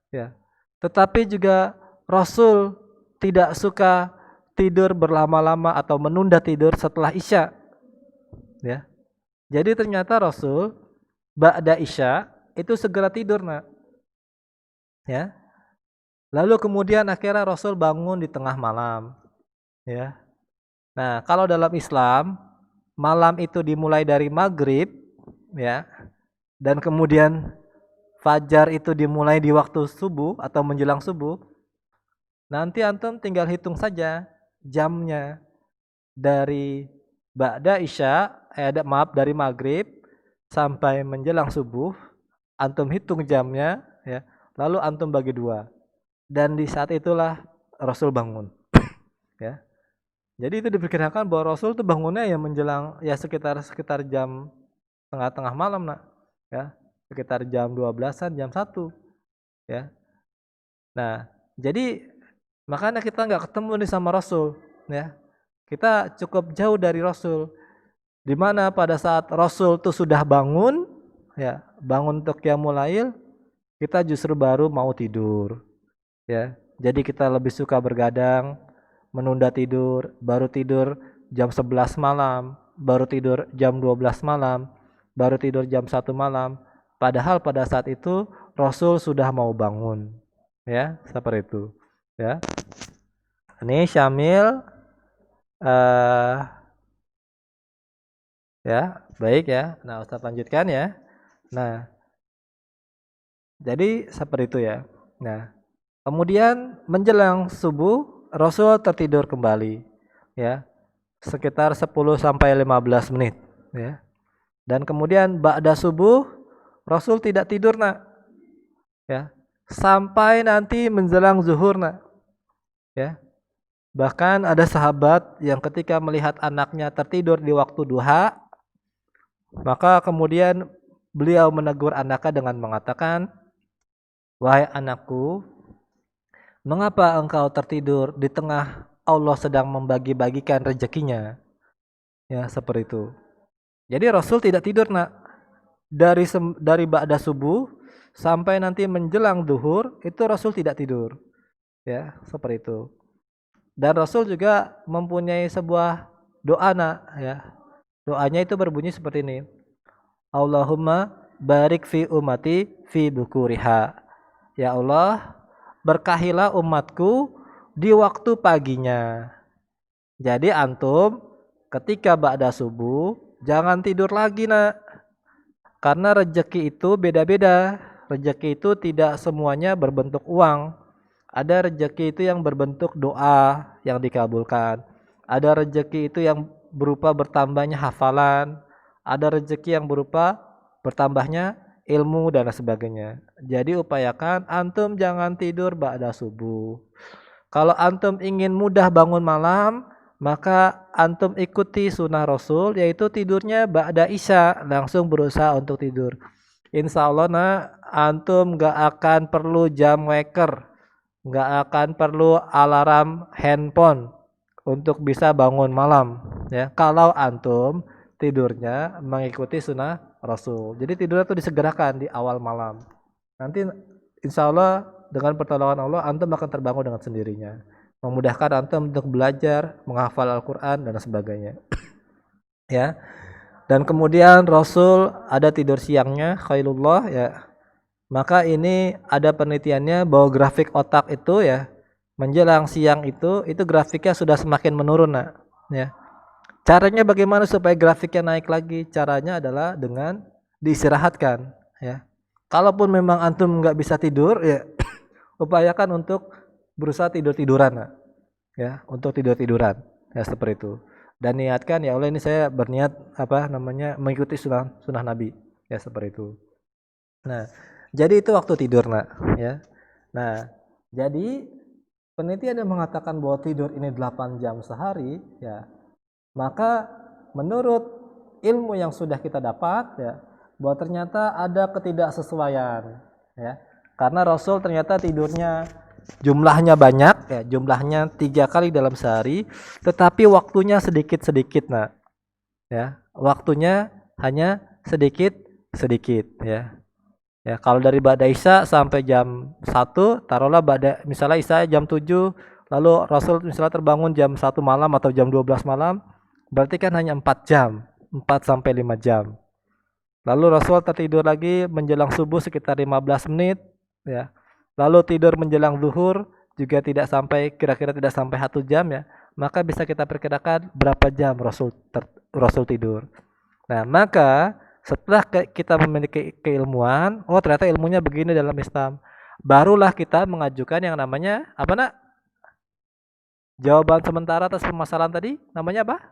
ya. Tetapi juga Rasul tidak suka tidur berlama-lama atau menunda tidur setelah Isya, ya. Jadi ternyata Rasul ba'da Isya itu segera tidur, nak, ya. Lalu kemudian akhirnya Rasul bangun di tengah malam, ya. Nah, kalau dalam Islam malam itu dimulai dari maghrib, ya, dan kemudian fajar itu dimulai di waktu subuh atau menjelang subuh. Nanti antum tinggal hitung saja jamnya dari ba'da isya, dari maghrib sampai menjelang subuh. Antum hitung jamnya, ya, lalu antum bagi 2. Dan di saat itulah Rasul bangun, ya. Jadi itu diperkirakan bahwa Rasul itu bangunnya ya menjelang, ya, sekitar jam tengah malam, nak, ya, sekitar jam 12-an, jam 1, ya. Nah, jadi makanya kita nggak ketemu nih sama Rasul, ya. Kita cukup jauh dari Rasul. Di mana pada saat Rasul itu sudah bangun, ya, bangun untuk qiyamul lail, kita justru baru mau tidur, ya. Jadi kita lebih suka bergadang, menunda tidur, baru tidur jam 11 malam, baru tidur jam 12 malam, baru tidur jam 1 malam. Padahal pada saat itu Rasul sudah mau bangun, ya, seperti itu, ya. Ini Syamil, ya, baik, ya. Nah, Ustaz lanjutkan, ya. Nah, jadi seperti itu, ya. Nah, kemudian menjelang subuh Rasul tertidur kembali, ya, sekitar 10 sampai 15 menit, ya. Dan kemudian ba'da subuh Rasul tidak tidur, nak, ya, sampai nanti menjelang zuhur, nak, ya. Bahkan ada sahabat yang ketika melihat anaknya tertidur di waktu duha, maka kemudian beliau menegur anaknya dengan mengatakan, "Wahai anakku, mengapa engkau tertidur di tengah Allah sedang membagi-bagikan rezekinya?" Ya, seperti itu. Jadi Rasul tidak tidur, nak. Dari ba'da subuh sampai nanti menjelang zuhur itu Rasul tidak tidur. Ya, seperti itu. Dan Rasul juga mempunyai sebuah doa, nak, ya. Doanya itu berbunyi seperti ini. Allahumma barik fi ummati fi bukuriha. Ya Allah, berkahilah umatku di waktu paginya. Jadi antum ketika ba'da subuh jangan tidur lagi, nak. Karena rezeki itu beda-beda. Rezeki itu tidak semuanya berbentuk uang. Ada rezeki itu yang berbentuk doa yang dikabulkan. Ada rezeki itu yang berupa bertambahnya hafalan. Ada rezeki yang berupa bertambahnya ilmu dan sebagainya. Jadi upayakan antum jangan tidur ba'da subuh. Kalau antum ingin mudah bangun malam, maka antum ikuti sunnah Rasul, yaitu tidurnya ba'da isya, langsung berusaha untuk tidur. Insya Allah antum gak akan perlu jam waker, gak akan perlu alarm handphone untuk bisa bangun malam. Ya, kalau antum tidurnya mengikuti sunnah Rasul. Jadi tidurnya tuh disegerakan di awal malam. Nanti insya Allah dengan pertolongan Allah antum akan terbangun dengan sendirinya. Memudahkan antum untuk belajar, menghafal Al-Quran dan sebagainya. Ya. Dan kemudian Rasul ada tidur siangnya, khairullah ya. Maka ini ada penelitiannya bahwa grafik otak itu ya menjelang siang itu grafiknya sudah semakin menurun nak. Ya. Caranya bagaimana supaya grafiknya naik lagi? Caranya adalah dengan diistirahatkan. Ya. Kalaupun memang antum nggak bisa tidur, ya upayakan untuk berusaha tidur-tiduran, nah. Ya, untuk tidur-tiduran, ya seperti itu. Dan niatkan ya Allah ini saya berniat mengikuti sunnah Nabi, ya seperti itu. Nah, jadi itu waktu tidur, nak, ya. Nah, jadi penelitian yang mengatakan bahwa tidur ini 8 jam sehari, ya, maka menurut ilmu yang sudah kita dapat, ya, bahwa ternyata ada ketidaksesuaian, ya, karena Rasul ternyata tidurnya jumlahnya banyak, ya, jumlahnya 3 kali dalam sehari, tetapi waktunya sedikit-sedikit, nah, ya, waktunya hanya sedikit-sedikit, ya. Ya, kalau dari ba'da isya sampai jam 1, taruhlah misalnya isya jam 7, lalu Rasul misalnya terbangun jam 1 malam atau jam 12 malam, berarti kan hanya 4 jam, 4 sampai 5 jam. Lalu Rasul tertidur lagi menjelang subuh sekitar 15 menit, ya. Lalu tidur menjelang zuhur juga kira-kira tidak sampai 1 jam, ya. Maka bisa kita perkirakan berapa jam Rasul tidur. Nah, maka setelah kita memiliki keilmuan, oh ternyata ilmunya begini dalam Islam, barulah kita mengajukan yang namanya apa nak? Jawaban sementara atas permasalahan tadi namanya apa?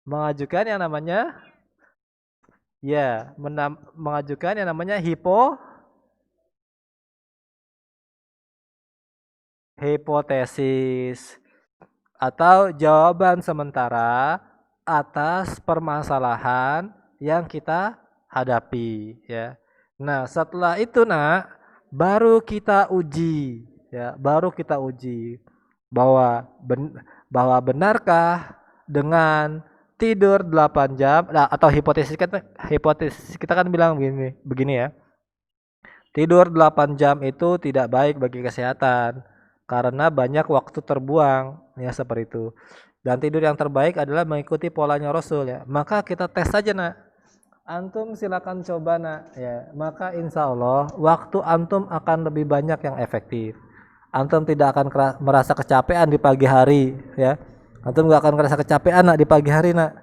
Mengajukan yang namanya mengajukan yang namanya hipotesis atau jawaban sementara atas permasalahan yang kita hadapi, ya. Nah, setelah itu baru kita uji, ya, baru kita uji bahwa bahwa benarkah dengan tidur 8 jam, nah, atau hipotesis kita kan bilang begini ya. Tidur 8 jam itu tidak baik bagi kesehatan karena banyak waktu terbuang, ya seperti itu. Dan tidur yang terbaik adalah mengikuti polanya Rasul, ya. Maka kita tes saja nak. Antum silakan coba nak, ya. Maka insya Allah waktu antum akan lebih banyak yang efektif. Antum tidak akan merasa kecapean di pagi hari, ya. Antum gak akan merasa kecapean nak di pagi hari nak.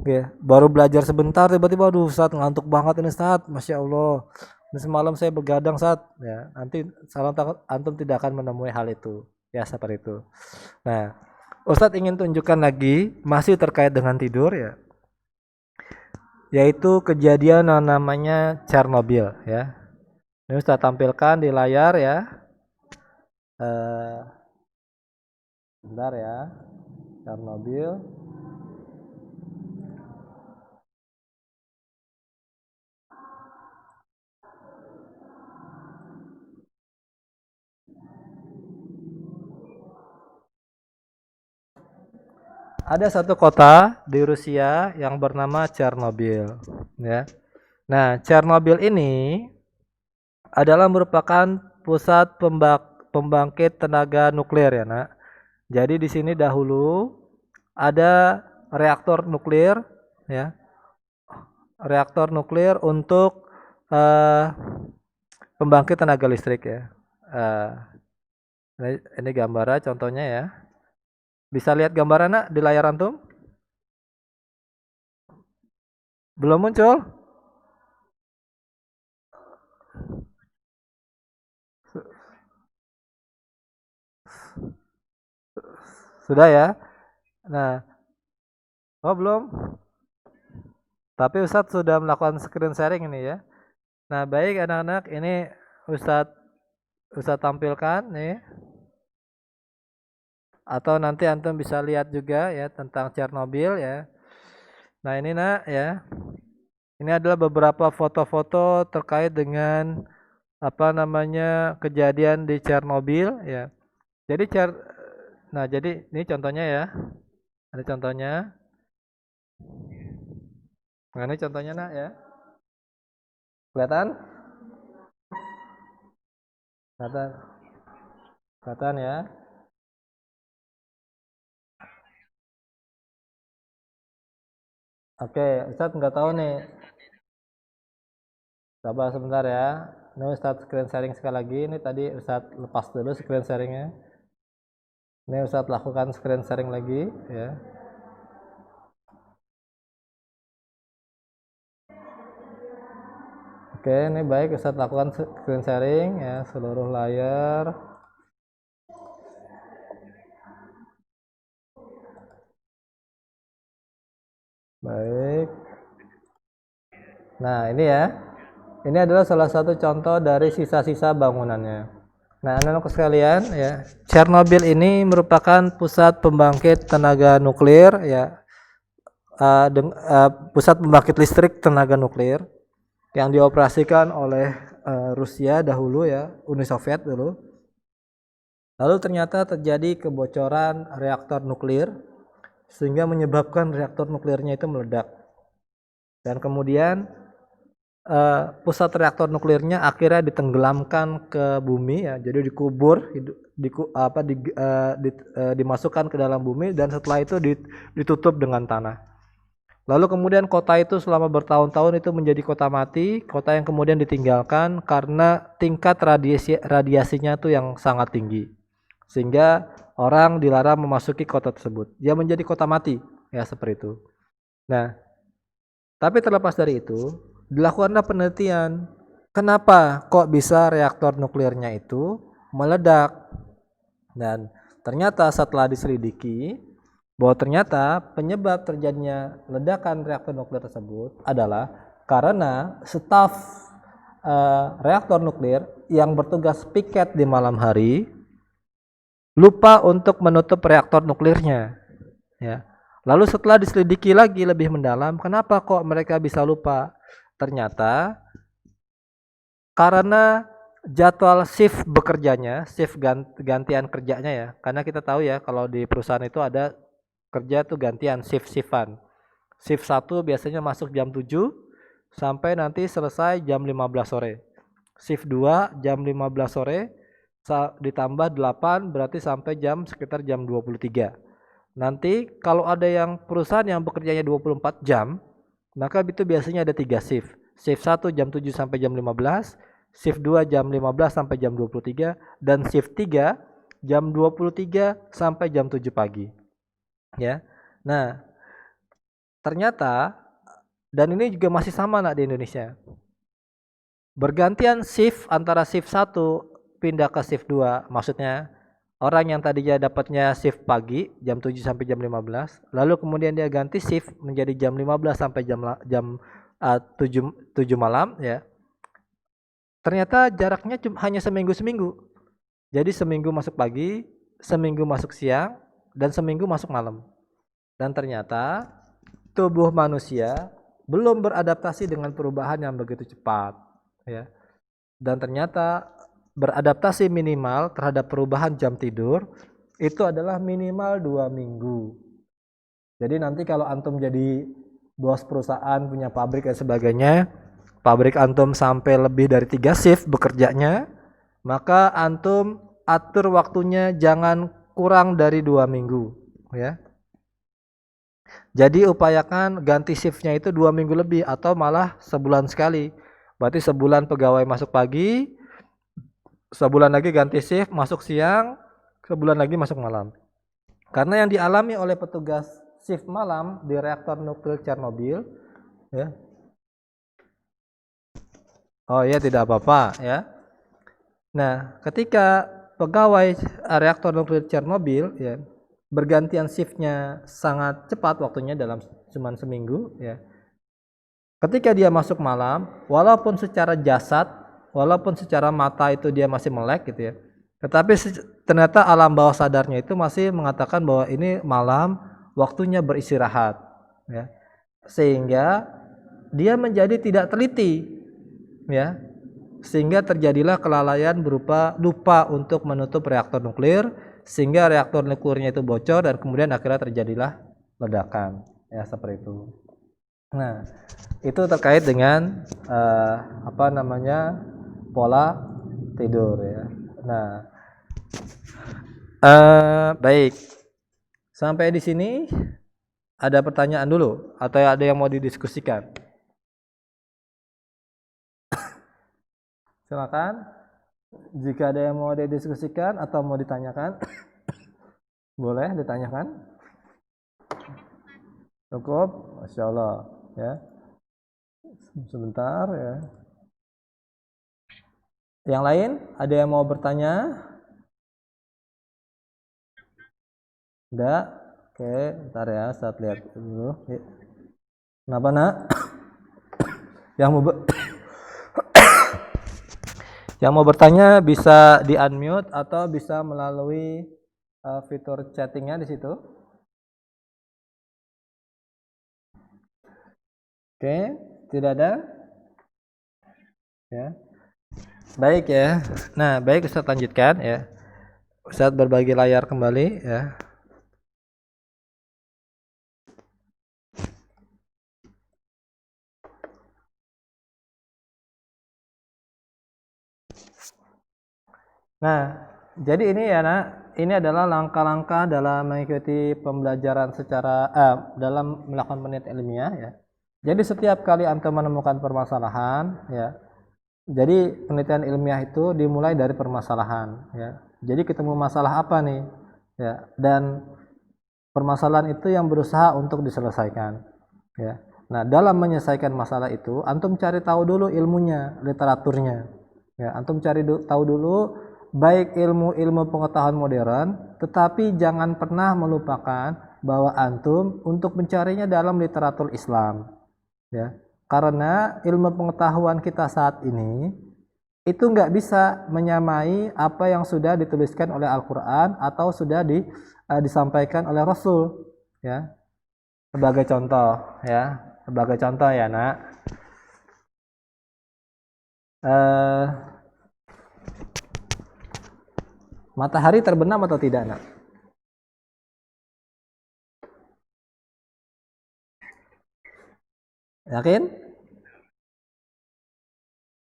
Ya, baru belajar sebentar tiba-tiba aduh Ustaz ngantuk banget ini Ustaz, Masya Allah. Ini semalam saya begadang Ustaz, ya. Nanti salam takut antum tidak akan menemui hal itu, ya seperti itu. Nah, Ustadz ingin tunjukkan lagi masih terkait dengan tidur, ya, yaitu kejadian yang namanya Chernobyl, ya. Ini Ustadz tampilkan di layar, ya. Bentar ya, Chernobyl. Ada satu kota di Rusia yang bernama Chernobyl, ya. Nah, Chernobyl ini adalah merupakan pusat pembangkit tenaga nuklir, ya, nak. Jadi di sini dahulu ada reaktor nuklir, ya. Reaktor nuklir untuk pembangkit tenaga listrik, ya. Ini gambaran contohnya, ya. Bisa lihat gambaran nak di layar antum? Belum muncul? Sudah ya? Nah, oh belum? Tapi Ustadz sudah melakukan screen sharing ini ya. Nah, baik anak-anak, ini Ustadz Ustadz tampilkan nih. Atau nanti antum bisa lihat juga ya tentang Chernobyl ya. Nah, ini nak ya. Ini adalah beberapa foto-foto terkait dengan apa namanya kejadian di Chernobyl ya. Jadi nah jadi ini contohnya ya. Ada contohnya. Nah, ini contohnya nak ya. Kelihatan? Kelihatan? Kelihatan ya. Oke, Ustadz nggak tahu nih. Sabar sebentar ya. Ini Ustadz screen sharing sekali lagi. Ini tadi Ustadz lepas dulu screen sharingnya. Ini Ustadz lakukan screen sharing lagi ya. Oke, ini baik Ustadz lakukan screen sharing ya seluruh layar. Baik. Nah, ini ya. Ini adalah salah satu contoh dari sisa-sisa bangunannya. Nah, anak-anak sekalian ya, Chernobyl ini merupakan pusat pembangkit tenaga nuklir ya. Pusat pembangkit listrik tenaga nuklir yang dioperasikan oleh Rusia dahulu ya, Uni Soviet dulu. Lalu ternyata terjadi kebocoran reaktor nuklir sehingga menyebabkan reaktor nuklirnya itu meledak. Dan kemudian pusat reaktor nuklirnya akhirnya ditenggelamkan ke bumi ya, jadi dikubur, dimasukkan ke dalam bumi dan setelah itu ditutup dengan tanah. Lalu kemudian kota itu selama bertahun-tahun itu menjadi kota mati, kota yang kemudian ditinggalkan karena tingkat radiasinya itu yang sangat tinggi, sehingga orang dilarang memasuki kota tersebut. Dia menjadi kota mati ya seperti itu. Nah, tapi terlepas dari itu, dilakukanlah penelitian. Kenapa kok bisa reaktor nuklirnya itu meledak? Dan ternyata setelah diselidiki bahwa ternyata penyebab terjadinya ledakan reaktor nuklir tersebut adalah karena staf reaktor nuklir yang bertugas piket di malam hari lupa untuk menutup reaktor nuklirnya. Ya. Lalu setelah diselidiki lagi lebih mendalam, kenapa kok mereka bisa lupa? Ternyata karena jadwal shift bekerjanya, shift gantian kerjanya ya. Karena kita tahu ya kalau di perusahaan itu ada kerja tuh gantian shift-shiftan. Shift 1 biasanya masuk jam 7 sampai nanti selesai jam 15 sore. Shift 2 jam 15 sore ditambah 8 berarti sampai sekitar jam 23. Nanti kalau ada yang perusahaan yang bekerjanya 24 jam, maka itu biasanya ada 3 shift. Shift 1 jam 7 sampai jam 15, shift 2 jam 15 sampai jam 23, dan shift 3 jam 23 sampai jam 7 pagi. Ya. Nah, ternyata dan ini juga masih sama nak di Indonesia. Bergantian shift antara shift 1 pindah ke shift 2, maksudnya orang yang tadinya dapatnya shift pagi jam 7 sampai jam 15, lalu kemudian dia ganti shift menjadi jam 15 sampai jam 7 malam ya. Ternyata jaraknya hanya seminggu. Jadi seminggu masuk pagi, seminggu masuk siang, dan seminggu masuk malam. Dan ternyata tubuh manusia belum beradaptasi dengan perubahan yang begitu cepat ya. Dan ternyata beradaptasi minimal terhadap perubahan jam tidur itu adalah minimal 2 minggu. Jadi nanti kalau antum jadi bos perusahaan, punya pabrik dan sebagainya, pabrik antum sampai lebih dari 3 shift bekerjanya, maka antum atur waktunya jangan kurang dari 2 minggu ya. Jadi upayakan ganti shiftnya itu 2 minggu lebih atau malah sebulan sekali. Berarti sebulan pegawai masuk pagi, sebulan lagi ganti shift masuk siang, sebulan lagi masuk malam. Karena yang dialami oleh petugas shift malam di reaktor nuklir Chernobyl ya. Oh iya tidak apa-apa ya. Nah, ketika pegawai reaktor nuklir Chernobyl ya bergantian shiftnya sangat cepat waktunya dalam cuman seminggu ya. Ketika dia masuk malam, walaupun secara jasad, walaupun secara mata itu dia masih melek gitu ya, tetapi ternyata alam bawah sadarnya itu masih mengatakan bahwa ini malam, waktunya beristirahat ya. Sehingga dia menjadi tidak teliti ya. Sehingga terjadilah kelalaian berupa lupa untuk menutup reaktor nuklir, sehingga reaktor nuklirnya itu bocor dan kemudian akhirnya terjadilah ledakan ya, seperti itu. Nah, itu terkait dengan pola tidur ya. Nah, baik, sampai di sini ada pertanyaan dulu atau ada yang mau didiskusikan? Silakan. Jika ada yang mau didiskusikan atau mau ditanyakan, boleh ditanyakan. Cukup, Masya Allah ya. Sebentar ya. Yang lain ada yang mau bertanya? Tidak? Oke, bentar ya, saya lihat dulu. Kenapa nak? Yang mau bertanya bisa di unmute atau bisa melalui fitur chattingnya di situ. Oke, tidak ada? Ya. Baik ya. Nah, baik, Ustaz lanjutkan ya. Ustaz berbagi layar kembali ya. Nah, jadi ini ya nak, ini adalah langkah-langkah dalam mengikuti pembelajaran secara dalam melakukan penelitian ilmiah ya. Jadi setiap kali antum menemukan permasalahan ya, jadi penelitian ilmiah itu dimulai dari permasalahan ya. Jadi ketemu masalah apa nih ya, dan permasalahan itu yang berusaha untuk diselesaikan ya. Nah, dalam menyelesaikan masalah itu antum cari tahu dulu ilmunya, literaturnya ya. Antum cari tahu dulu baik ilmu-ilmu pengetahuan modern, tetapi jangan pernah melupakan bahwa antum untuk mencarinya dalam literatur Islam ya. Karena ilmu pengetahuan kita saat ini itu nggak bisa menyamai apa yang sudah dituliskan oleh Al-Quran atau sudah disampaikan oleh Rasul ya. Sebagai contoh ya nak, matahari terbenam atau tidak nak? Yakin?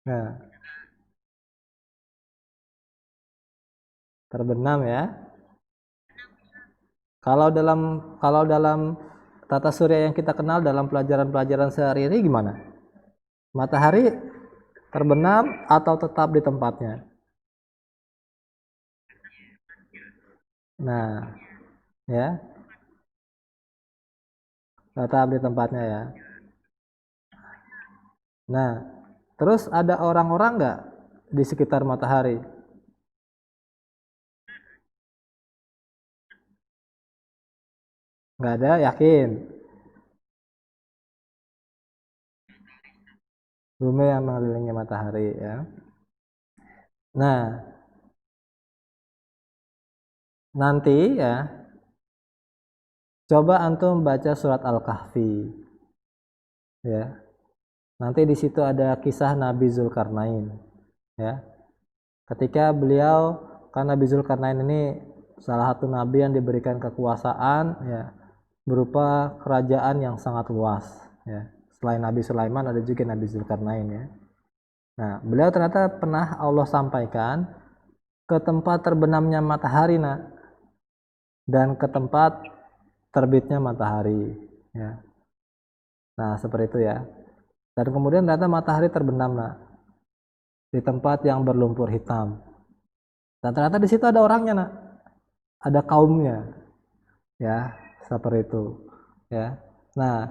Nah, terbenam ya. Kalau dalam tata surya yang kita kenal dalam pelajaran-pelajaran sehari-hari gimana? Matahari terbenam atau tetap di tempatnya? Nah, ya, tetap di tempatnya ya. Nah, terus ada orang-orang nggak di sekitar matahari? Nggak ada, yakin? Bumi yang mengelilingi matahari ya. Nah, nanti ya, coba antum baca surat Al-Kahfi ya. Nanti di situ ada kisah Nabi Zulkarnain ya. Ketika beliau, karena Nabi Zulkarnain ini salah satu nabi yang diberikan kekuasaan ya, berupa kerajaan yang sangat luas ya. Selain Nabi Sulaiman ada juga Nabi Zulkarnain ya. Nah, beliau ternyata pernah Allah sampaikan ke tempat terbenamnya matahari nak, dan ke tempat terbitnya matahari ya. Nah, seperti itu ya. Dan kemudian ternyata matahari terbenam nak, di tempat yang berlumpur hitam. Dan ternyata di situ ada orangnya nak, ada kaumnya ya, seperti itu ya. Nah,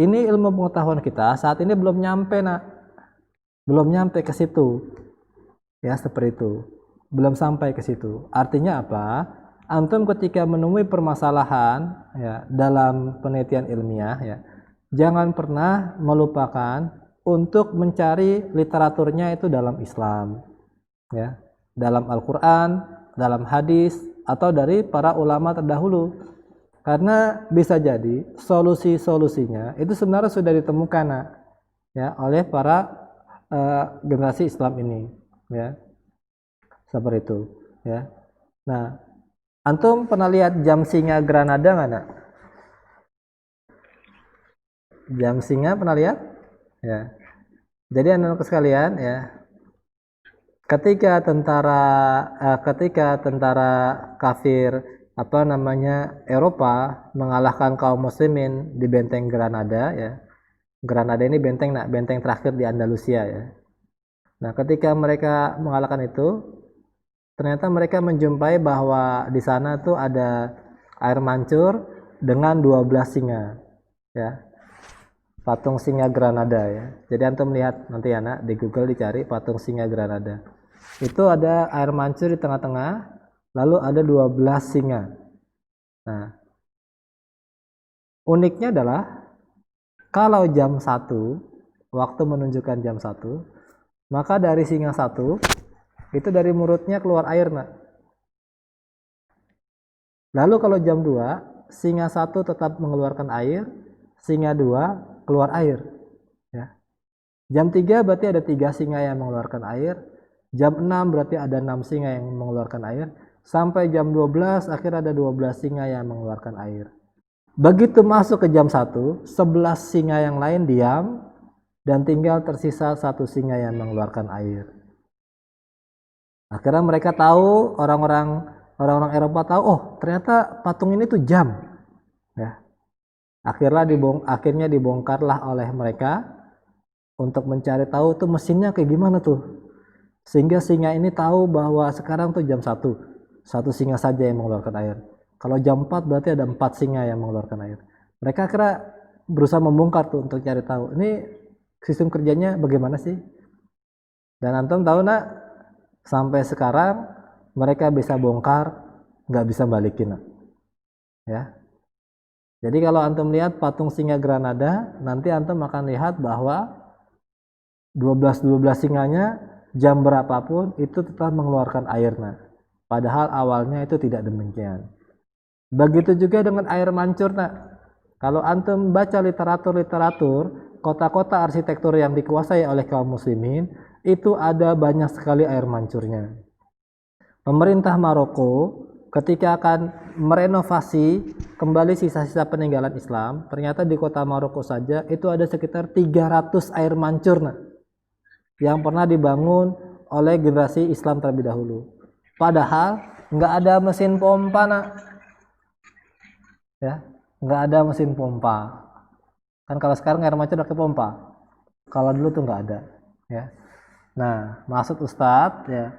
ini ilmu pengetahuan kita saat ini belum nyampe nak, belum nyampe ke situ ya, seperti itu, belum sampai ke situ. Artinya apa? antum ketika menemui permasalahan ya dalam penelitian ilmiah ya, jangan pernah melupakan untuk mencari literaturnya itu dalam Islam ya, dalam Al-Qur'an, dalam hadis atau dari para ulama terdahulu. Karena bisa jadi solusi-solusinya itu sebenarnya sudah ditemukan ya oleh para generasi Islam ini ya. Seperti itu ya. Nah, antum pernah lihat jam singa Granada nggak nak? Jam singa pernah lihat? Ya. Jadi anak-anak sekalian ya, ketika tentara kafir Eropa mengalahkan kaum muslimin di benteng Granada ya. Granada ini benteng terakhir di Andalusia ya. Nah, ketika mereka mengalahkan itu, ternyata mereka menjumpai bahwa di sana tuh ada air mancur dengan 12 singa ya. Patung singa Granada ya. Jadi antum lihat nanti ya nak, di Google dicari patung singa Granada. Itu ada air mancur di tengah-tengah, lalu ada 12 singa. Nah, uniknya adalah kalau jam 1, waktu menunjukkan jam 1, maka dari singa 1 itu dari mulutnya keluar air nak. Lalu kalau jam 2, singa 1 tetap mengeluarkan air, singa 2 keluar air ya. Jam 3 berarti ada 3 singa yang mengeluarkan air. Jam 6 berarti ada 6 singa yang mengeluarkan air. Sampai jam 12 akhirnya ada 12 singa yang mengeluarkan air. Begitu masuk ke jam 1, 11 singa yang lain diam dan tinggal tersisa 1 singa yang mengeluarkan air. Akhirnya mereka tahu, orang-orang Eropa tahu, oh ternyata patung ini tuh jam ya. Akhirnya dibongkarlah oleh mereka untuk mencari tahu tuh mesinnya kayak gimana tuh, sehingga singa ini tahu bahwa sekarang tuh jam 1, 1 singa saja yang mengeluarkan air. Kalau jam 4 berarti ada 4 singa yang mengeluarkan air. Mereka akhirnya berusaha membongkar tuh untuk cari tahu ini sistem kerjanya bagaimana sih. Dan antum tahu nak, sampai sekarang mereka bisa bongkar, nggak bisa balikin nak. Ya. Jadi kalau antum lihat patung singa Granada, nanti antum akan lihat bahwa 12 singanya jam berapapun itu tetap mengeluarkan air nah. Padahal awalnya itu tidak demikian. Begitu juga dengan air mancur nah. Kalau antum baca literatur kota-kota arsitektur yang dikuasai oleh kaum muslimin, itu ada banyak sekali air mancurnya. Pemerintah Maroko ketika akan merenovasi kembali sisa-sisa peninggalan Islam, ternyata di kota Maroko saja itu ada sekitar 300 air mancur nah, yang pernah dibangun oleh generasi Islam terlebih dahulu. Padahal nggak ada mesin pompa nah, ya nggak ada mesin pompa. Kan kalau sekarang air mancur pakai pompa, kalau dulu tuh nggak ada. Ya. Nah, maksud Ustadz ya,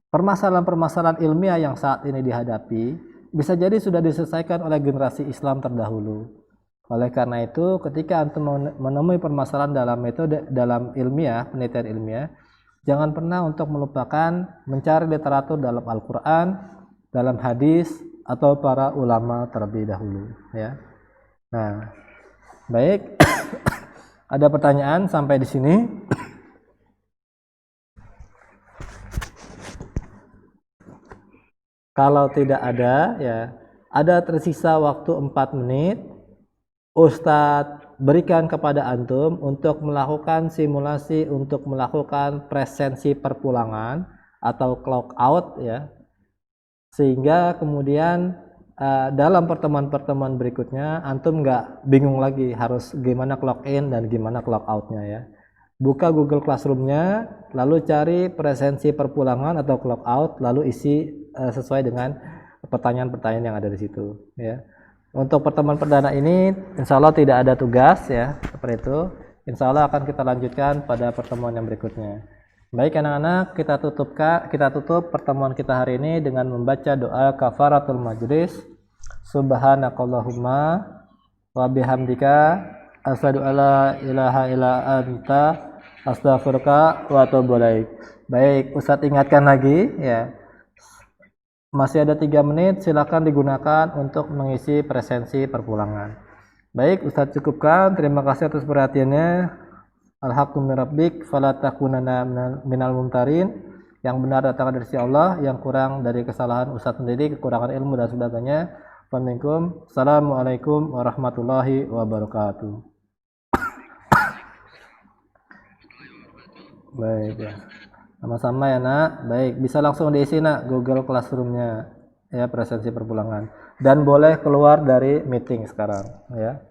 permasalahan-permasalahan ilmiah yang saat ini dihadapi bisa jadi sudah diselesaikan oleh generasi Islam terdahulu. Oleh karena itu, ketika antum menemui permasalahan dalam metode dalam ilmiah, penelitian ilmiah, jangan pernah untuk melupakan mencari literatur dalam Al-Qur'an, dalam hadis atau para ulama terlebih dahulu, ya. Nah, baik. Ada pertanyaan sampai di sini? Kalau tidak ada, ya, ada tersisa waktu 4 menit. Ustadz berikan kepada antum untuk melakukan simulasi, untuk melakukan presensi perpulangan atau clock out, ya. Sehingga kemudian dalam pertemuan-pertemuan berikutnya antum nggak bingung lagi harus gimana clock in dan gimana clock outnya, ya. Buka Google Classroom-nya, lalu cari presensi perpulangan atau clock out, lalu isi sesuai dengan pertanyaan-pertanyaan yang ada di situ, ya. Untuk pertemuan perdana ini insya Allah tidak ada tugas, ya, seperti itu. Insya Allah akan kita lanjutkan pada pertemuan yang berikutnya. Baik anak-anak, kita tutup pertemuan kita hari ini dengan membaca doa kafaratul majlis. Subhanakallahumma wa bihamdika asyhadu alla ilaha illa anta astaghfiruka wa atubu ilaik. Baik, Ustadz ingatkan lagi, ya. Masih ada 3 menit, silakan digunakan untuk mengisi presensi perpulangan. Baik, Ustadz cukupkan. Terima kasih atas perhatiannya. Al-haqqu min rabbik fala takunanna minal mumtarin. Yang benar datang dari sisi Allah, yang kurang dari kesalahan Ustadz sendiri, kekurangan ilmu dan sebagainya. Assalamualaikum warahmatullahi wabarakatuh. Baik ya. Sama-sama ya nak. Baik, bisa langsung diisi nak Google Classroom-nya ya, presensi perpulangan. Dan boleh keluar dari meeting sekarang ya.